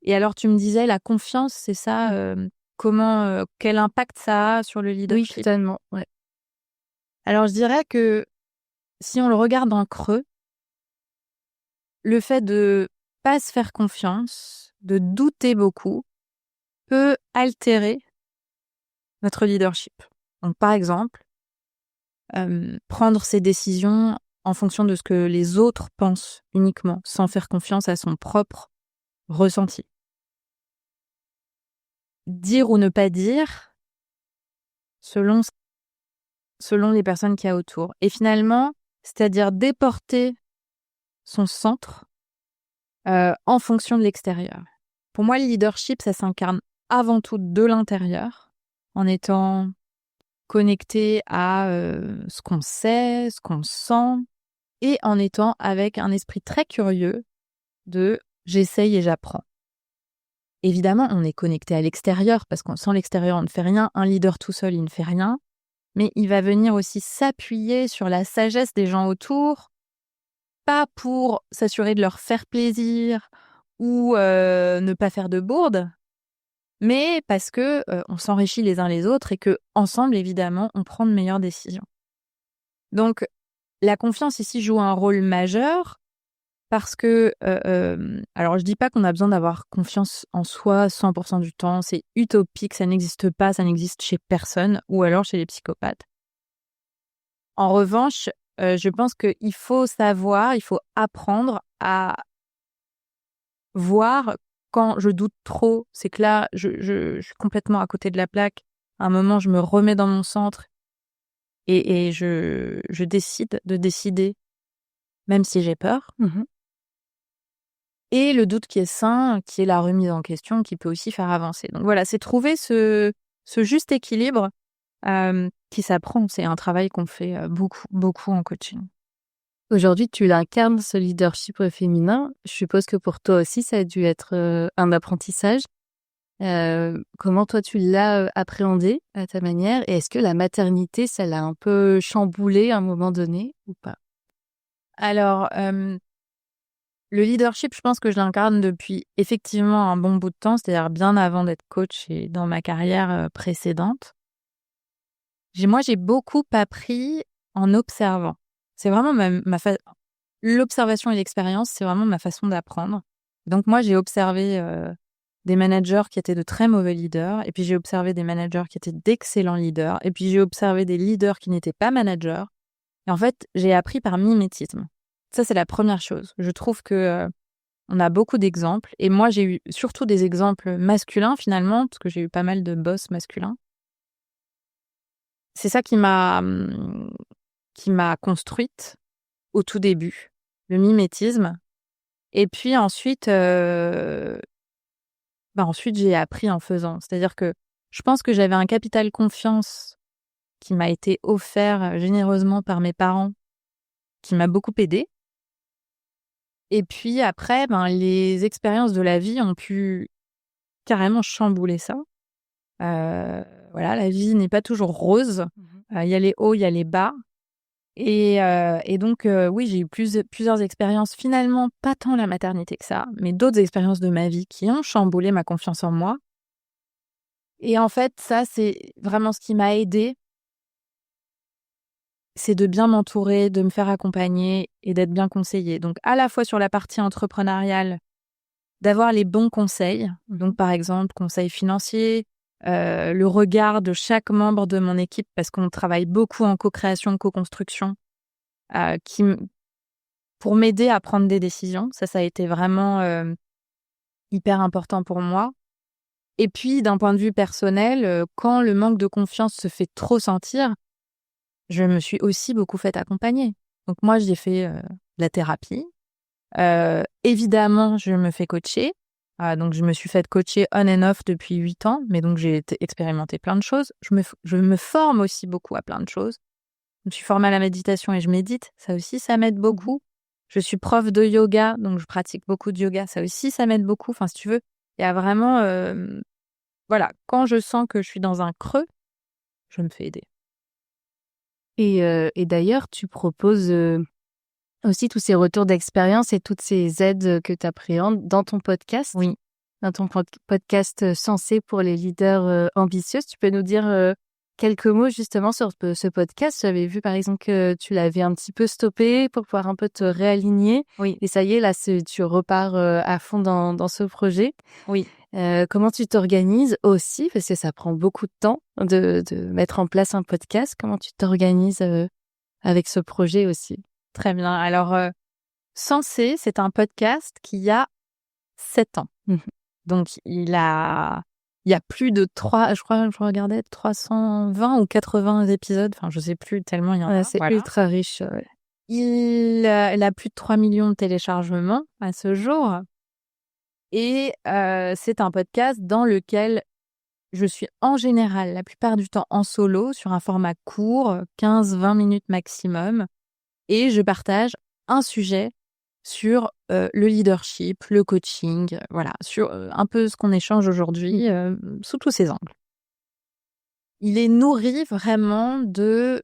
Et alors, tu me disais, la confiance, c'est ça quel impact ça a sur le leadership? Oui, totalement, ouais. Alors, je dirais que si on le regarde en creux, le fait de pas se faire confiance, de douter beaucoup, peut altérer notre leadership. Donc, par exemple, prendre ses décisions en fonction de ce que les autres pensent uniquement, sans faire confiance à son propre ressenti. Dire ou ne pas dire, selon les personnes qu'il y a autour. Et finalement, c'est-à-dire déporter son centre en fonction de l'extérieur. Pour moi, le leadership, ça s'incarne avant tout de l'intérieur, en étant connecté à ce qu'on sait, ce qu'on sent, et en étant avec un esprit très curieux de « j'essaye et j'apprends ». Évidemment, on est connecté à l'extérieur, parce que sans l'extérieur, on ne fait rien. Un leader tout seul, il ne fait rien. Mais il va venir aussi s'appuyer sur la sagesse des gens autour, pas pour s'assurer de leur faire plaisir ou ne pas faire de bourde, mais parce que on s'enrichit les uns les autres et que ensemble, évidemment, on prend de meilleures décisions. Donc, la confiance ici joue un rôle majeur parce que, alors je dis pas qu'on a besoin d'avoir confiance en soi 100% du temps, c'est utopique, ça n'existe pas, ça n'existe chez personne, ou alors chez les psychopathes. En revanche, je pense qu'il faut il faut apprendre à voir quand je doute trop, c'est que là, je suis complètement à côté de la plaque. À un moment, je me remets dans mon centre et je décide de décider, même si j'ai peur. Et le doute qui est sain, qui est la remise en question, qui peut aussi faire avancer. Donc voilà, c'est trouver ce juste équilibre qui s'apprend. C'est un travail qu'on fait beaucoup, beaucoup en coaching. Aujourd'hui, tu l'incarnes, ce leadership féminin. Je suppose que pour toi aussi, ça a dû être un apprentissage. Comment toi, tu l'as appréhendé à ta manière? Et est-ce que la maternité, ça l'a un peu chamboulé à un moment donné ou pas? Alors, Le leadership, je pense que je l'incarne depuis effectivement un bon bout de temps, c'est-à-dire bien avant d'être coach et dans ma carrière précédente. J'ai beaucoup appris en observant. C'est vraiment l'observation et l'expérience, c'est vraiment ma façon d'apprendre. Donc moi, j'ai observé des managers qui étaient de très mauvais leaders, et puis j'ai observé des managers qui étaient d'excellents leaders, et puis j'ai observé des leaders qui n'étaient pas managers. Et en fait, j'ai appris par mimétisme. Ça, c'est la première chose. Je trouve que on a beaucoup d'exemples. Et moi, j'ai eu surtout des exemples masculins, finalement, parce que j'ai eu pas mal de boss masculins. C'est ça qui m'a construite au tout début, le mimétisme. Et puis ensuite, ensuite, j'ai appris en faisant. C'est-à-dire que je pense que j'avais un capital confiance qui m'a été offert généreusement par mes parents, qui m'a beaucoup aidée. Et puis après, les expériences de la vie ont pu carrément chambouler ça. Voilà, la vie n'est pas toujours rose. Il y a les hauts, il y a les bas. Et donc, oui, j'ai eu plusieurs expériences, finalement, pas tant la maternité que ça, mais d'autres expériences de ma vie qui ont chamboulé ma confiance en moi. Et en fait, ça, c'est vraiment ce qui m'a aidée. C'est de bien m'entourer, de me faire accompagner et d'être bien conseillée. Donc, à la fois sur la partie entrepreneuriale, d'avoir les bons conseils. Donc, par exemple, conseils financiers, le regard de chaque membre de mon équipe, parce qu'on travaille beaucoup en co-création, co-construction, pour m'aider à prendre des décisions. Ça a été vraiment hyper important pour moi. Et puis, d'un point de vue personnel, quand le manque de confiance se fait trop sentir, je me suis aussi beaucoup fait accompagner. Donc moi, j'ai fait de la thérapie. Évidemment, je me fais coacher. Donc, je me suis fait coacher on and off depuis 8 ans. Mais donc, j'ai expérimenté plein de choses. Je me forme aussi beaucoup à plein de choses. Je me suis formée à la méditation et je médite. Ça aussi, ça m'aide beaucoup. Je suis prof de yoga, donc je pratique beaucoup de yoga. Ça aussi, ça m'aide beaucoup. Enfin, si tu veux, il y a vraiment... voilà, quand je sens que je suis dans un creux, je me fais aider. Et d'ailleurs, tu proposes aussi tous ces retours d'expérience et toutes ces aides que tu appréhendes dans ton podcast. Oui. Dans ton podcast Sensé pour les leaders ambitieuses. Tu peux nous dire quelques mots justement sur ce podcast? J'avais vu par exemple que tu l'avais un petit peu stoppé pour pouvoir un peu te réaligner. Oui. Et ça y est, là, tu repars à fond dans ce projet. Oui. Comment tu t'organises aussi? Parce que ça prend beaucoup de temps de mettre en place un podcast. Comment tu t'organises avec ce projet aussi? Très bien. Alors, Sensé, c'est un podcast qui a 7 ans. Donc, il y a plus de je crois, je regardais 320 ou 80 épisodes. Enfin, je sais plus, tellement il y en a. C'est ultra riche. Ouais. Il a plus de 3 millions de téléchargements à ce jour. Et c'est un podcast dans lequel je suis en général, la plupart du temps, en solo, sur un format court, 15-20 minutes maximum. Et je partage un sujet sur le leadership, le coaching, voilà, sur un peu ce qu'on échange aujourd'hui sous tous ces angles. Il est nourri vraiment de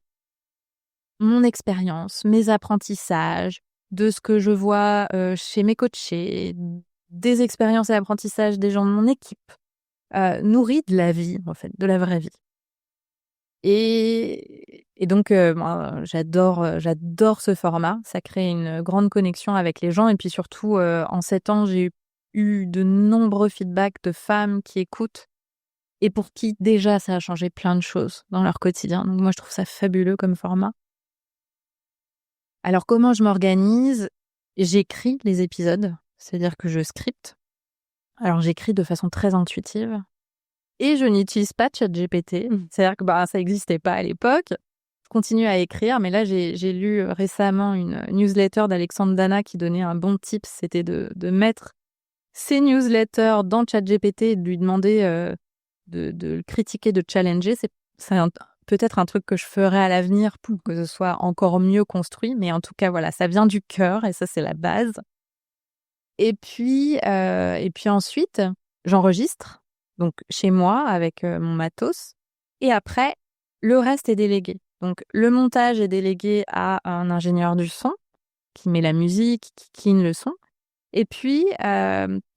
mon expérience, mes apprentissages, de ce que je vois chez mes coachés, des expériences et apprentissages des gens de mon équipe, nourri de la vie, en fait, de la vraie vie. Et donc, moi, j'adore ce format. Ça crée une grande connexion avec les gens. Et puis surtout, en 7 ans, j'ai eu de nombreux feedbacks de femmes qui écoutent et pour qui, déjà, ça a changé plein de choses dans leur quotidien. Donc moi, je trouve ça fabuleux comme format. Alors, comment je m'organise? J'écris les épisodes, c'est-à-dire que je scripte. Alors, j'écris de façon très intuitive. Et je n'utilise pas ChatGPT. C'est-à-dire que ça n'existait pas à l'époque. Je continue à écrire, mais là, j'ai lu récemment une newsletter d'Alexandre Dana qui donnait un bon tip. C'était de mettre ses newsletters dans ChatGPT et de lui demander de le critiquer, de challenger. C'est peut-être un truc que je ferai à l'avenir pour que ce soit encore mieux construit. Mais en tout cas, voilà, ça vient du cœur et ça, c'est la base. Et puis ensuite, j'enregistre. Donc, chez moi, avec mon matos. Et après, le reste est délégué. Donc, le montage est délégué à un ingénieur du son qui met la musique, qui clean le son. Et puis,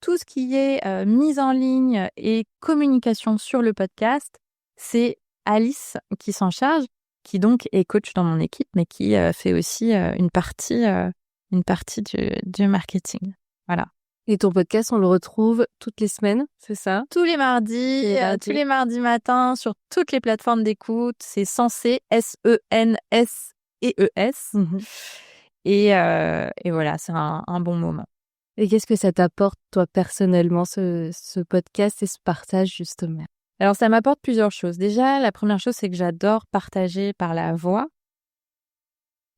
tout ce qui est mise en ligne et communication sur le podcast, c'est Alice qui s'en charge, qui donc est coach dans mon équipe, mais qui fait aussi une partie du marketing. Voilà. Et ton podcast, on le retrouve toutes les semaines, c'est ça? Tous les mardis matins, sur toutes les plateformes d'écoute. C'est Sensé, SENSEES. Et voilà, c'est un bon moment. Et qu'est-ce que ça t'apporte, toi, personnellement, ce podcast et ce partage, justement? Alors, ça m'apporte plusieurs choses. Déjà, la première chose, c'est que j'adore partager par la voix.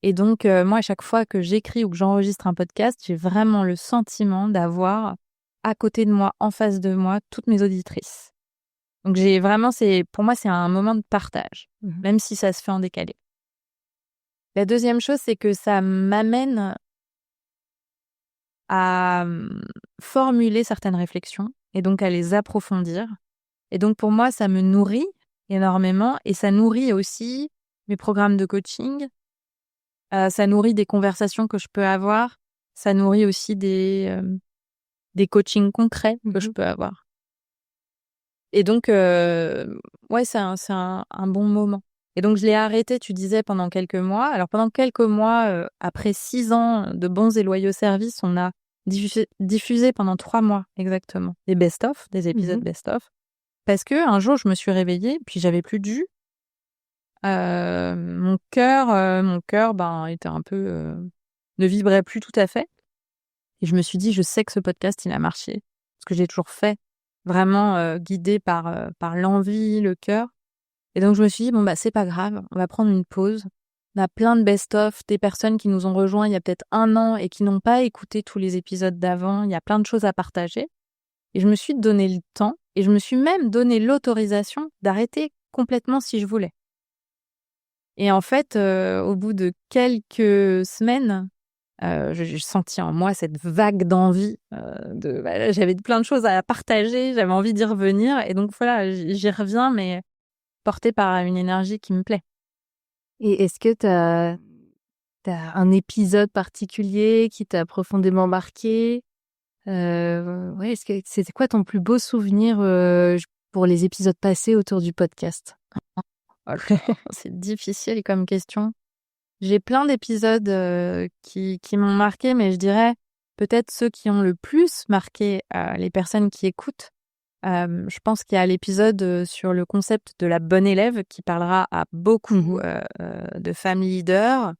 Et donc, moi, à chaque fois que j'écris ou que j'enregistre un podcast, j'ai vraiment le sentiment d'avoir à côté de moi, en face de moi, toutes mes auditrices. Donc, pour moi, c'est un moment de partage, même si ça se fait en décalé. La deuxième chose, c'est que ça m'amène à formuler certaines réflexions et donc à les approfondir. Et donc, pour moi, ça me nourrit énormément et ça nourrit aussi mes programmes de coaching. Ça nourrit des conversations que je peux avoir. Ça nourrit aussi des coachings concrets que je peux avoir. Et donc, ouais, c'est un bon moment. Et donc, je l'ai arrêté, tu disais, pendant quelques mois. Alors, pendant quelques mois, après 6 ans de bons et loyaux services, on a diffusé pendant 3 mois exactement des best-of, des épisodes best-of. Parce que un jour, je me suis réveillée, puis j'avais plus de jus. Mon cœur, était un peu, ne vibrait plus tout à fait. Et je me suis dit, je sais que ce podcast, il a marché. Parce que j'ai toujours fait, vraiment guidée par l'envie, le cœur. Et donc, je me suis dit, bon, c'est pas grave, on va prendre une pause. On a plein de best-of, des personnes qui nous ont rejoints il y a peut-être 1 an et qui n'ont pas écouté tous les épisodes d'avant. Il y a plein de choses à partager. Et je me suis donné le temps et je me suis même donné l'autorisation d'arrêter complètement si je voulais. Et en fait, au bout de quelques semaines, j'ai senti en moi cette vague d'envie. J'avais plein de choses à partager, j'avais envie d'y revenir. Et donc voilà, j'y reviens, mais portée par une énergie qui me plaît. Et est-ce que t'as un épisode particulier qui t'a profondément marqué? Ouais, c'était quoi ton plus beau souvenir pour les épisodes passés autour du podcast? C'est difficile comme question. J'ai plein d'épisodes qui m'ont marqué, mais je dirais peut-être ceux qui ont le plus marqué les personnes qui écoutent. Je pense qu'il y a l'épisode sur le concept de la bonne élève qui parlera à beaucoup de femmes leaders.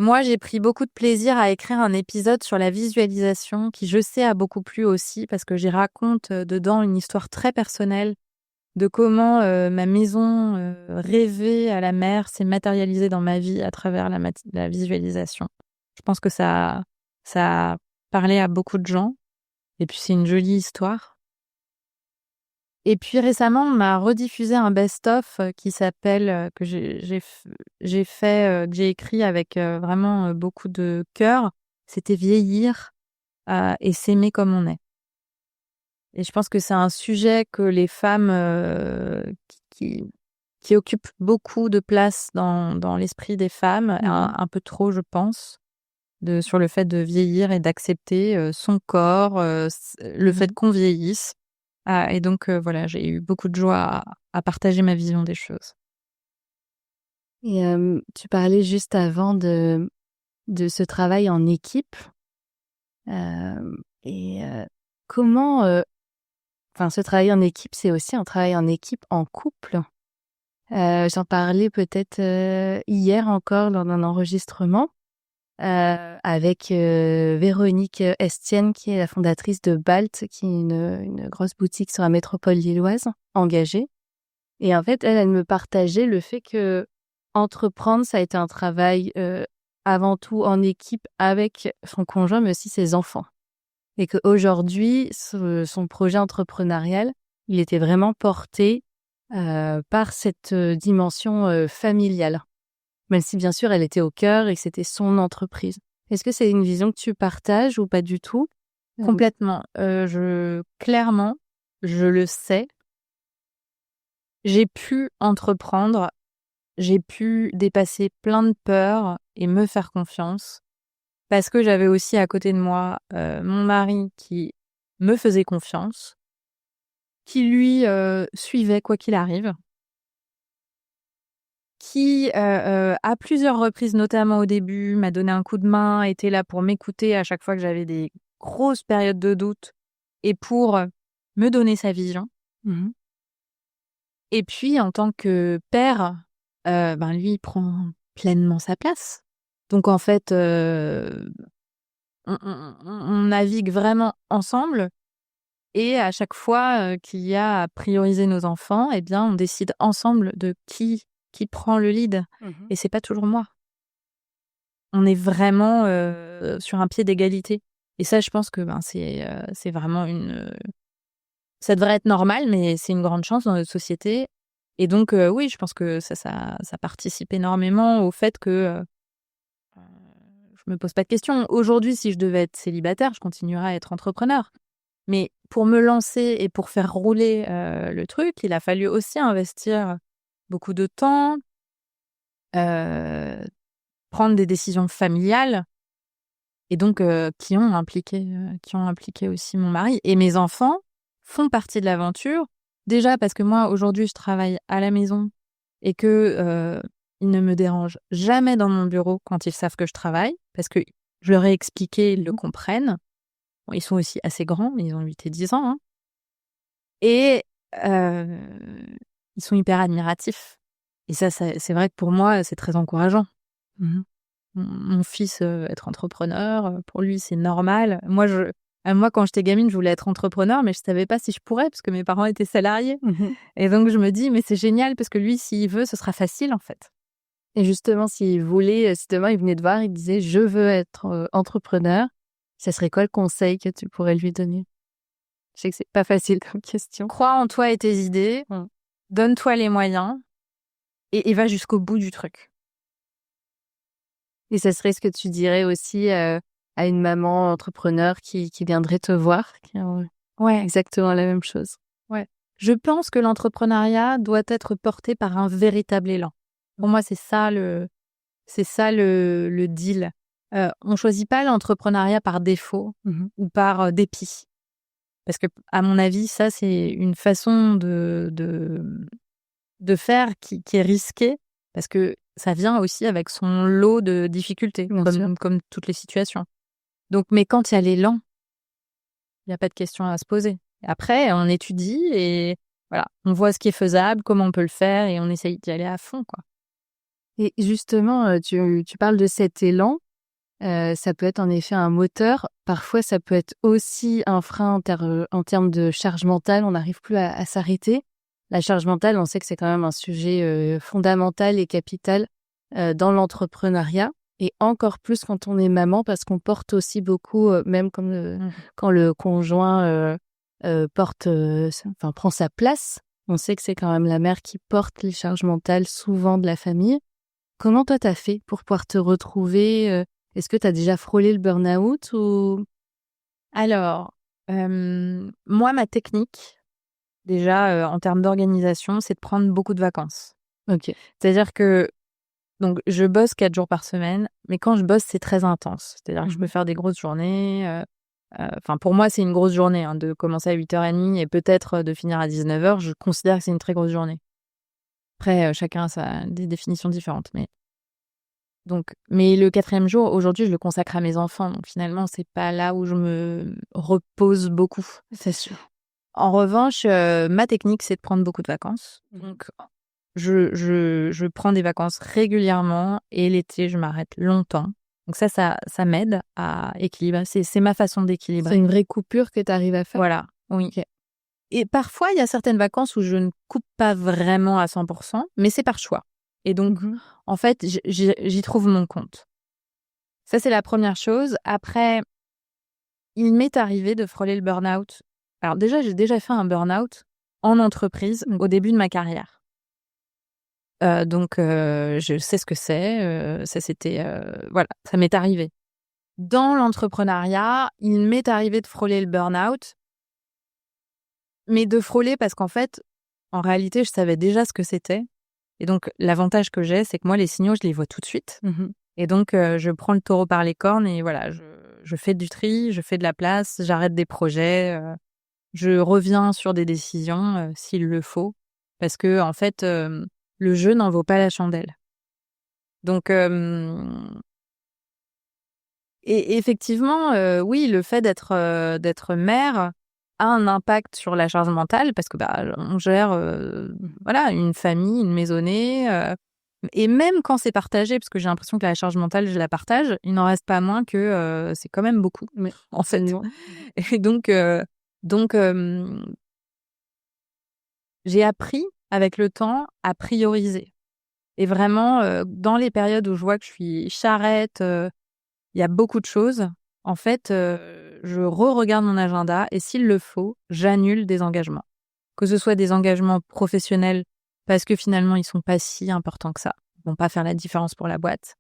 Moi, j'ai pris beaucoup de plaisir à écrire un épisode sur la visualisation qui, je sais, a beaucoup plu aussi parce que j'y raconte dedans une histoire très personnelle de comment ma maison rêvée à la mer s'est matérialisée dans ma vie à travers la visualisation. Je pense que ça a parlé à beaucoup de gens. Et puis, c'est une jolie histoire. Et puis récemment, on m'a rediffusé un best-of qui s'appelle, que j'ai écrit avec vraiment beaucoup de cœur. C'était Vieillir et s'aimer comme on est. Et je pense que c'est un sujet que les femmes qui occupent beaucoup de place dans l'esprit des femmes, un peu trop, je pense, sur le fait de vieillir et d'accepter son corps, le fait qu'on vieillisse. Et donc, voilà, j'ai eu beaucoup de joie à partager ma vision des choses. Et tu parlais juste avant de ce travail en équipe. Comment... ce travail en équipe, c'est aussi un travail en équipe en couple. J'en parlais peut-être hier encore lors d'un enregistrement avec Véronique Estienne, qui est la fondatrice de Balt, qui est une grosse boutique sur la métropole lilloise, engagée. Et en fait, elle me partageait le fait que entreprendre, ça a été un travail avant tout en équipe avec son conjoint, mais aussi ses enfants. Et qu'aujourd'hui, son projet entrepreneurial, il était vraiment porté par cette dimension familiale. Même si, bien sûr, elle était au cœur et que c'était son entreprise. Est-ce que c'est une vision que tu partages ou pas du tout? Complètement. Clairement, je le sais. J'ai pu entreprendre, j'ai pu dépasser plein de peurs et me faire confiance parce que j'avais aussi à côté de moi mon mari qui me faisait confiance, qui lui suivait quoi qu'il arrive, qui à plusieurs reprises, notamment au début, m'a donné un coup de main, était là pour m'écouter à chaque fois que j'avais des grosses périodes de doute et pour me donner sa vision. Mmh. Et puis en tant que père, lui, il prend pleinement sa place. Donc en fait, on navigue vraiment ensemble et à chaque fois, qu'il y a à prioriser nos enfants, eh bien, on décide ensemble de qui prend le lead Mmh. et c'est pas toujours moi. On est vraiment, sur un pied d'égalité et ça, je pense que, c'est vraiment ça devrait être normal, mais c'est une grande chance dans notre société et donc oui, je pense que ça participe énormément au fait que, je me pose pas de questions. Aujourd'hui, si je devais être célibataire, je continuerais à être entrepreneur. Mais pour me lancer et pour faire rouler, le truc, il a fallu aussi investir beaucoup de temps, heu, prendre des décisions familiales et donc qui ont impliqué aussi mon mari et mes enfants font partie de l'aventure. Déjà parce que moi, aujourd'hui, je travaille à la maison et que, ils ne me dérangent jamais dans mon bureau quand ils savent que je travaille parce que je leur ai expliqué, ils le comprennent. Bon, ils sont aussi assez grands, ils ont 8 et 10 ans, hein et heu, ils sont hyper admiratifs et ça c'est vrai que pour moi, c'est très encourageant. Mmh. Mon fils, être entrepreneur, pour lui, c'est normal. Moi, quand j'étais gamine, je voulais être entrepreneur, mais je savais pas si je pourrais parce que mes parents étaient salariés Mmh. et donc je me dis: «Mais c'est génial parce que lui, s'il veut, ce sera facile, en fait». Et justement, s'il voulait, si demain il venait te voir, il disait: «Je veux être, entrepreneur», ça serait quoi le conseil que tu pourrais lui donner? Je sais que c'est pas facile comme question. Crois en toi et tes idées, Mmh. donne-toi les moyens et va jusqu'au bout du truc. Et ça serait ce que tu dirais aussi, à une maman entrepreneur qui viendrait te voir, qui a Ouais, exactement la même chose? ouais. Je pense que l'entrepreneuriat doit être porté par un véritable élan. Pour moi, c'est ça le deal. On choisit pas l'entrepreneuriat par défaut Mmh. ou par, dépit. Parce que, à mon avis, ça, c'est une façon de faire qui est risquée parce que ça vient aussi avec son lot de difficultés, Bien sûr. comme toutes les situations. Donc mais quand il y a l'élan, il y a pas de question à se poser. Après, on étudie et voilà, on voit ce qui est faisable, comment on peut le faire et on essaye d'y aller à fond, quoi. Et justement, tu parles de cet élan, ça peut être en effet un moteur. Parfois, ça peut être aussi un frein en termes de charge mentale. On n'arrive plus à s'arrêter. La charge mentale, on sait que c'est quand même un sujet, fondamental et capital, dans l'entrepreneuriat et encore plus quand on est maman parce qu'on porte aussi beaucoup, même comme, Mmh. quand le conjoint, porte, prend sa place. On sait que c'est quand même la mère qui porte les charges mentales souvent de la famille. Comment toi t'as fait pour pouvoir te retrouver, est-ce que t'as déjà frôlé le burn-out ou? Alors, moi, ma technique, déjà, en termes d'organisation, c'est de prendre beaucoup de vacances. OK. C'est-à-dire que donc je bosse 4 jours par semaine, mais quand je bosse, c'est très intense. C'est-à-dire que je peux Mmh. faire des grosses journées, enfin pour moi, c'est une grosse journée, hein, de commencer à 8h30 et peut-être, de finir à 19h. Je considère que c'est une très grosse journée. Après, chacun a des définitions différentes, mais le 4e jour, aujourd'hui, je le consacre à mes enfants, donc finalement, c'est pas là où je me repose beaucoup. C'est sûr. En revanche, ma technique, c'est de prendre beaucoup de vacances. Mmh. Donc je prends des vacances régulièrement et l'été, je m'arrête longtemps. Donc ça m'aide à équilibrer. C'est ma façon C'est d'équilibrer. une vraie coupure que tu arrives à faire? Voilà, oui. OK. Et parfois, il y a certaines vacances où je ne coupe pas vraiment à 100 mais c'est par choix. Et donc, Mmh. en fait, j'y trouve mon compte. Ça, c'est la première chose. Après, il m'est arrivé de frôler le burn-out. Alors déjà, j'ai déjà fait un burn-out en entreprise Mmh. au début de ma carrière. Donc je sais ce que c'est, ça c'était, voilà, ça m'est arrivé. Dans l'entrepreneuriat, il m'est arrivé de frôler le burn-out, mais de frôler parce qu'en fait, en réalité, je savais déjà ce que c'était et donc l'avantage que j'ai, c'est que moi, les signaux, je les vois tout de suite. Mmh. Et donc, je prends le taureau par les cornes et voilà, je fais du tri, je fais de la place, j'arrête des projets, je reviens sur des décisions, s'il le faut. Parce que en fait, le jeu n'en vaut pas la chandelle. Donc, et effectivement, oui, le fait d'être mère a un impact sur la charge mentale parce que, on gère, voilà, une famille, une maisonnée, et même quand c'est partagé, parce que j'ai l'impression que la charge mentale, je la partage, il n'en reste pas moins que, c'est quand même beaucoup, Mais en fait. absolument. Et donc, j'ai appris avec le temps à prioriser et vraiment, dans les périodes où je vois que je suis charrette, il y a beaucoup de choses. En fait, je regarde mon agenda et s'il le faut, j'annule des engagements. Que ce soit des engagements professionnels parce que finalement, ils sont pas si importants que ça. Ils vont pas faire la différence pour la boîte.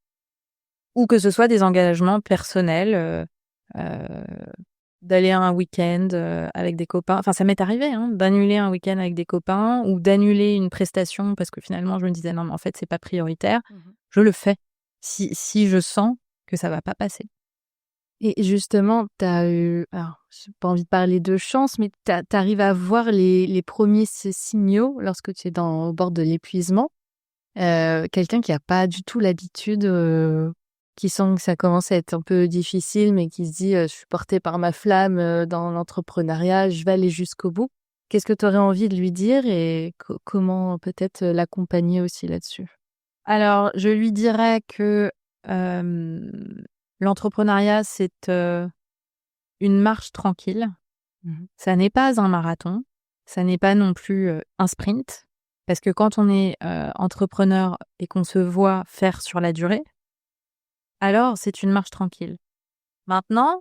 Ou que ce soit des engagements personnels, heu, d'aller à un week-end, avec des copains. Enfin, ça m'est arrivé, hein, d'annuler un week-end avec des copains ou d'annuler une prestation parce que finalement, je me disais: «Non, mais en fait, c'est pas prioritaire». Je le fais si je sens que ça va pas passer. Et justement, tu as eu, alors j'ai pas envie de parler de chance, mais tu arrives à voir les premiers signaux lorsque tu es au bord de l'épuisement? Quelqu'un qui a pas du tout l'habitude, qui sent que ça commence à être un peu difficile, mais qui se dit: «Je suis porté par ma flamme, dans l'entrepreneuriat, je vais aller jusqu'au bout». Qu'est-ce que tu aurais envie de lui dire et comment peut-être, l'accompagner aussi là-dessus? Alors, je lui dirais que, l'entrepreneuriat, c'est, une marche tranquille. Mmh. Ça n'est pas un marathon, ça n'est pas non plus, un sprint. Parce que quand on est, entrepreneur et qu'on se voit faire sur la durée, alors c'est une marche tranquille. Maintenant,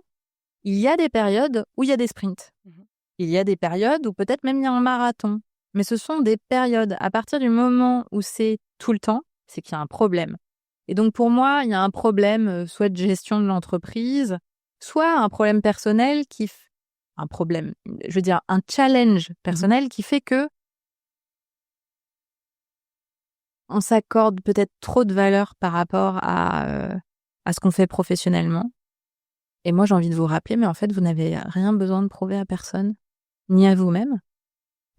il y a des périodes où il y a des sprints. Mmh. Il y a des périodes où peut-être même il y a un marathon. Mais ce sont des périodes. À partir du moment où c'est tout le temps, c'est qu'il y a un problème. Et donc pour moi, il y a un problème, soit de gestion de l'entreprise, soit un problème personnel un problème, je veux dire un challenge Mmh. personnel qui fait que on s'accorde peut-être trop de valeur par rapport à ce qu'on fait professionnellement. Et moi, j'ai envie de vous rappeler, mais en fait, vous n'avez rien besoin de prouver à personne, ni à vous-même.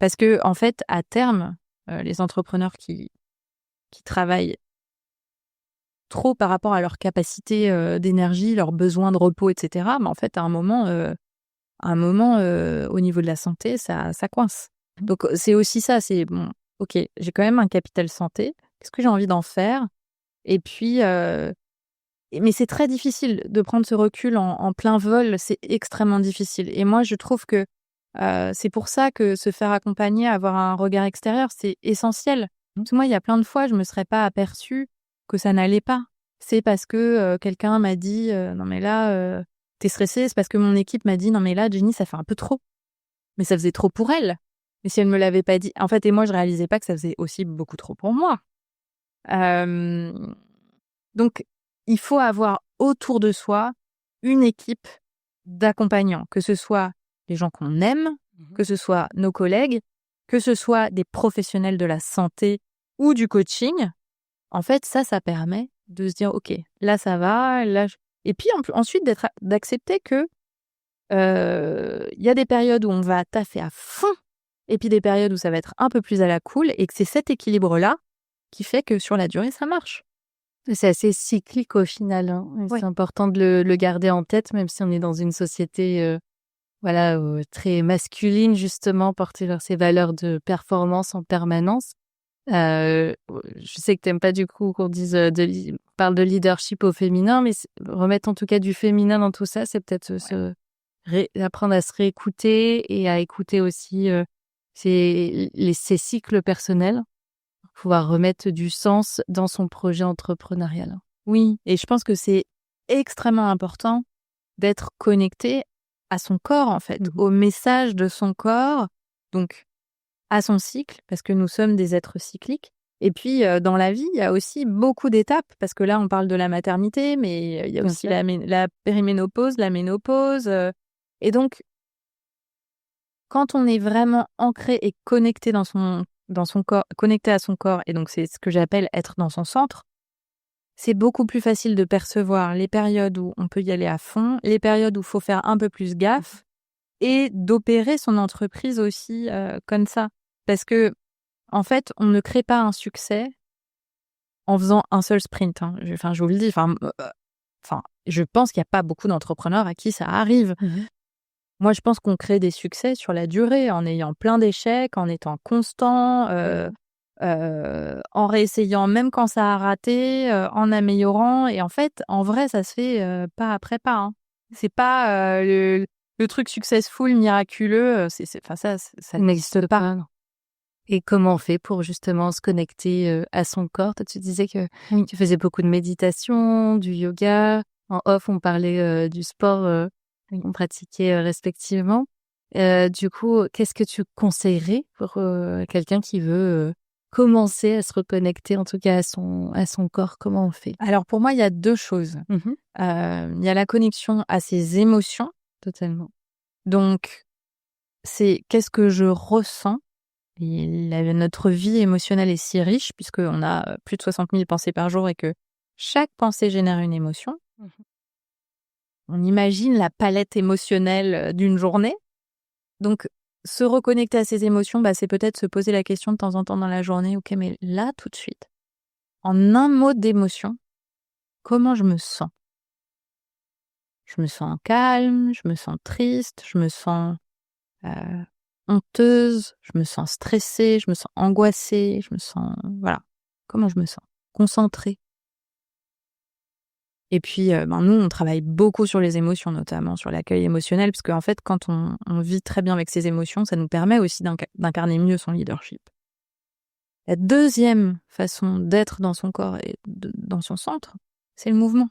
Parce que en fait, à terme, les entrepreneurs qui travaillent trop par rapport à leur capacité, d'énergie, leurs besoins de repos et cetera, en fait, à un moment, au niveau de la santé, ça coince. Donc, c'est aussi ça, c'est bon, OK, j'ai quand même un capital santé. Qu'est-ce que j'ai envie d'en faire? Et puis, mais c'est très difficile de prendre ce recul en plein vol, c'est extrêmement difficile. Et moi, je trouve que, c'est pour ça que se faire accompagner, avoir un regard extérieur, c'est essentiel. Parce que moi, il y a plein de fois, je me serais pas aperçue que ça n'allait pas. C'est parce que, quelqu'un m'a dit, «Non mais là, tu stressée». C'est parce que mon équipe m'a dit: «Non mais là, Jenny, ça fait un peu trop». Mais ça faisait trop pour elle. Mais si elle me l'avait pas dit en fait et moi, je réalisais pas que ça faisait aussi beaucoup trop pour moi. Hem Donc, il faut avoir autour de soi une équipe d'accompagnants, que ce soit les gens qu'on aime, Mmh. que ce soit nos collègues, que ce soit des professionnels de la santé ou du coaching. En fait, ça permet de se dire: «OK, là ça va, là je» et puis ensuite d'accepter que, il y a des périodes où on va taffer à fond et puis des périodes où ça va être un peu plus à la cool et que c'est cet équilibre-là qui fait que sur la durée, ça marche. C'est assez cyclique au final, hein, et Ouais. c'est important de le garder en tête, même si on est dans une société, voilà, très masculine justement, portée vers ces valeurs de performance en permanence. Je sais que tu aimes pas du coup qu'on dise, parle de leadership au féminin, mais remettre en tout cas du féminin dans tout ça, c'est peut-être, Ouais. apprendre à se réécouter et à écouter aussi, ses cycles personnels, pour pouvoir remettre du sens dans son projet entrepreneurial. Oui, et je pense que c'est extrêmement important d'être connecté à son corps, en fait, Mmh. au message de son corps, donc à son cycle, parce que nous sommes des êtres cycliques. Et puis, dans la vie, il y a aussi beaucoup d'étapes, parce que là, on parle de la maternité, mais il y a Bien aussi sûr. la périménopause, la ménopause. Et donc, quand on est vraiment ancré et connecté dans son corps, connecté à son corps, et donc c'est ce que j'appelle être dans son centre, c'est beaucoup plus facile de percevoir les périodes où on peut y aller à fond, les périodes où il faut faire un peu plus gaffe et d'opérer son entreprise aussi comme ça. Parce que, en fait, on ne crée pas un succès en faisant un seul sprint. Hein. Je vous le dis, je pense qu'il n'y a pas beaucoup d'entrepreneurs à qui ça arrive. Moi, je pense qu'on crée des succès sur la durée, en ayant plein d'échecs, en étant constant, en réessayant même quand ça a raté, en améliorant. Et en fait, en vrai, ça se fait pas après pas. Hein. C'est pas le truc successful, miraculeux. Ça n'existe pas. Non. Et comment on fait pour justement se connecter à son corps? Toi, tu disais que tu faisais beaucoup de méditation, du yoga. En off, on parlait du sport qu'on pratiquait respectivement. Du coup, qu'est-ce que tu conseillerais pour quelqu'un qui veut commencer à se reconnecter, en tout cas à son corps? Comment on fait? Alors pour moi, il y a 2 choses. Il y a la connexion à ses émotions. Totalement. Donc, c'est qu'est-ce que je ressens? Et notre vie émotionnelle est si riche puisqu'on a plus de 60 000 pensées par jour et que chaque pensée génère une émotion. On imagine la palette émotionnelle d'une journée. Donc, se reconnecter à ses émotions, c'est peut-être se poser la question de temps en temps dans la journée, ok, mais là, tout de suite, en un mot d'émotion, comment je me sens? Je me sens calme, je me sens triste, je me sens honteuse, je me sens stressée, je me sens angoissée, je me sens... Voilà. Comment je me sens? Concentrée. Et puis, nous, on travaille beaucoup sur les émotions, notamment sur l'accueil émotionnel, parce qu'en fait, quand on vit très bien avec ses émotions, ça nous permet aussi d'incarner mieux son leadership. La deuxième façon d'être dans son corps et dans son centre, c'est le mouvement.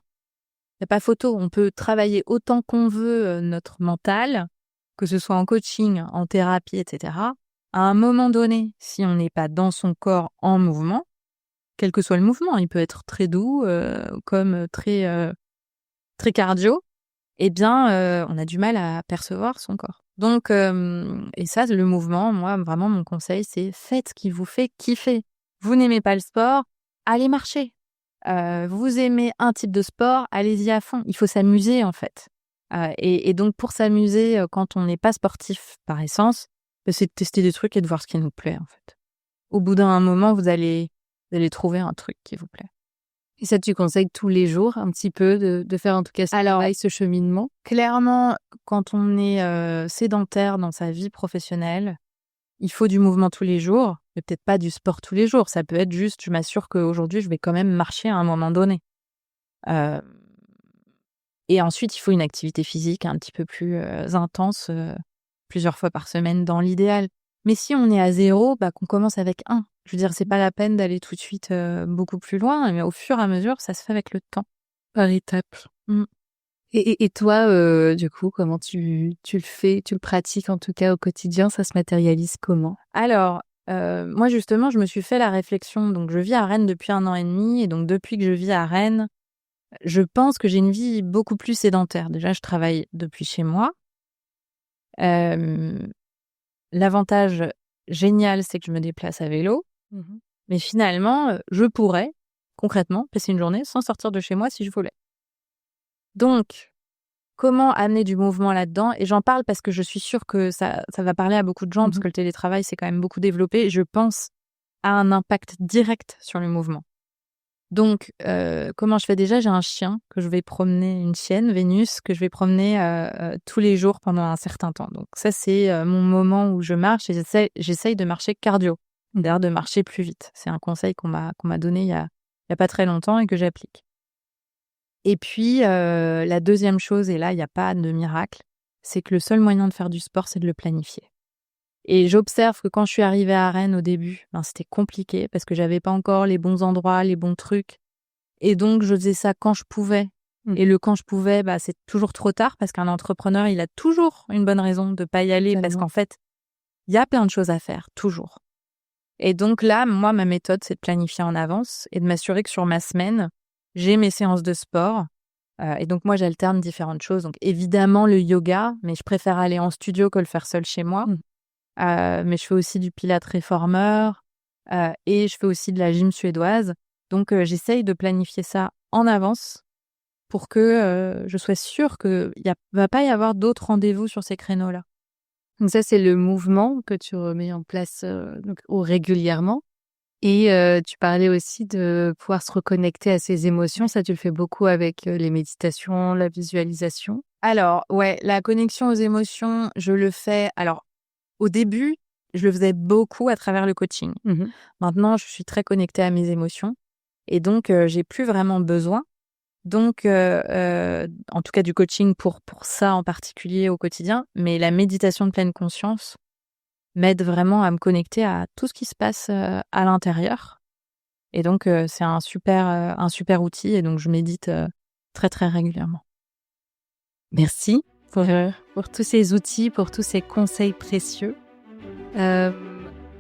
Il n'y a pas photo. On peut travailler autant qu'on veut notre mental, que ce soit en coaching, en thérapie, etc. À un moment donné, si on n'est pas dans son corps en mouvement, quel que soit le mouvement, il peut être très doux, comme très cardio, eh bien, on a du mal à percevoir son corps. Donc, et ça, le mouvement, moi, vraiment, mon conseil, c'est faites ce qui vous fait kiffer. Vous n'aimez pas le sport, allez marcher. Vous aimez un type de sport, allez-y à fond. Il faut s'amuser, en fait. Et donc, pour s'amuser, quand on n'est pas sportif par essence, c'est de tester des trucs et de voir ce qui nous plaît, en fait. Au bout d'un moment, vous allez trouver un truc qui vous plaît. Et ça, tu conseilles tous les jours, un petit peu, de faire en tout cas ce travail, ce cheminement? Clairement, quand on est sédentaire dans sa vie professionnelle, il faut du mouvement tous les jours, mais peut-être pas du sport tous les jours. Ça peut être juste, je m'assure qu'aujourd'hui, je vais quand même marcher à un moment donné. Et ensuite, il faut une activité physique un petit peu plus intense, plusieurs fois par semaine dans l'idéal. Mais si on est à 0, qu'on commence avec 1. Je veux dire, c'est pas la peine d'aller tout de suite beaucoup plus loin, mais au fur et à mesure, ça se fait avec le temps. Par étapes. Et toi, du coup, comment tu le fais, tu le pratiques en tout cas au quotidien? Ça se matérialise comment? Alors, moi justement, je me suis fait la réflexion. Donc, je vis à Rennes depuis 1 an et demi. Et donc, depuis que je vis à Rennes, je pense que j'ai une vie beaucoup plus sédentaire. Déjà, je travaille depuis chez moi. L'avantage génial, c'est que je me déplace à vélo. Mais finalement, je pourrais, concrètement, passer une journée sans sortir de chez moi si je voulais. Donc, comment amener du mouvement là-dedans? Et j'en parle parce que je suis sûre que ça va parler à beaucoup de gens, parce que le télétravail, c'est quand même beaucoup développé. Et je pense à un impact direct sur le mouvement. Donc, comment je fais déjà? J'ai un chien que je vais promener, une chienne, Vénus, que je vais promener tous les jours pendant un certain temps. Donc ça, c'est mon moment où je marche et j'essaye de marcher cardio, d'ailleurs de marcher plus vite. C'est un conseil qu'on m'a donné il y a pas très longtemps et que j'applique. Et puis, la deuxième chose, et là, il n'y a pas de miracle, c'est que le seul moyen de faire du sport, c'est de le planifier. Et j'observe que quand je suis arrivée à Rennes au début, c'était compliqué parce que j'avais pas encore les bons endroits, les bons trucs. Et donc, je faisais ça quand je pouvais. Et le quand je pouvais, c'est toujours trop tard parce qu'un entrepreneur, il a toujours une bonne raison de pas y aller parce qu'en fait, il y a plein de choses à faire, toujours. Et donc là, moi, ma méthode, c'est de planifier en avance et de m'assurer que sur ma semaine, j'ai mes séances de sport. Et donc, moi, j'alterne différentes choses. Donc, évidemment, le yoga, mais je préfère aller en studio que le faire seul chez moi. Mais je fais aussi du pilates réformeur et je fais aussi de la gym suédoise. Donc, j'essaye de planifier ça en avance pour que je sois sûre qu'il ne va pas y avoir d'autres rendez-vous sur ces créneaux-là. Donc ça, c'est le mouvement que tu remets en place régulièrement. Et tu parlais aussi de pouvoir se reconnecter à ses émotions. Ça, tu le fais beaucoup avec les méditations, la visualisation. Alors, ouais, la connexion aux émotions, je le fais. Alors, au début, je le faisais beaucoup à travers le coaching. Maintenant, je suis très connectée à mes émotions et donc j'ai plus vraiment besoin. Donc, en tout cas du coaching pour ça en particulier au quotidien, mais la méditation de pleine conscience m'aide vraiment à me connecter à tout ce qui se passe à l'intérieur. Et donc, c'est un super outil et donc je médite très, très régulièrement. Merci pour tous ces outils, pour tous ces conseils précieux.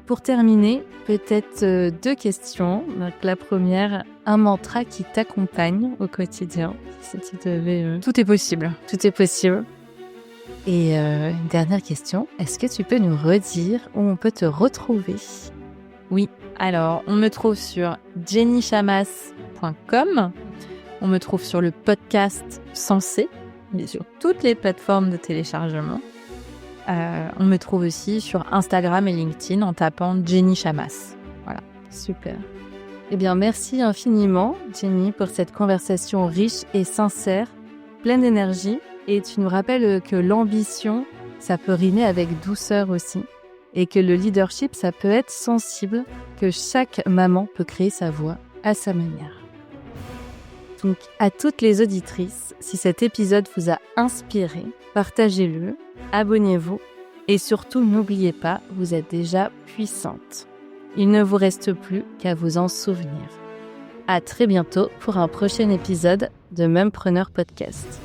Pour terminer, peut-être 2 questions. Donc, la première, un mantra qui t'accompagne au quotidien. Si tu devais... Tout est possible. Tout est possible. Et une dernière question, est-ce que tu peux nous redire où on peut te retrouver ? Oui, alors on me trouve sur jennychamas.com, on me trouve sur le podcast Sensé, sur toutes les plateformes de téléchargement. On me trouve aussi sur Instagram et LinkedIn en tapant Jenny Chamas. Voilà. Super. Eh bien, merci infiniment, Jenny, pour cette conversation riche et sincère, pleine d'énergie. Et tu nous rappelles que l'ambition, ça peut rimer avec douceur aussi. Et que le leadership, ça peut être sensible, que chaque maman peut créer sa voix à sa manière. Donc, à toutes les auditrices, si cet épisode vous a inspiré, partagez-le, abonnez-vous et surtout n'oubliez pas, vous êtes déjà puissante. Il ne vous reste plus qu'à vous en souvenir. À très bientôt pour un prochain épisode de Mempreneur Podcast.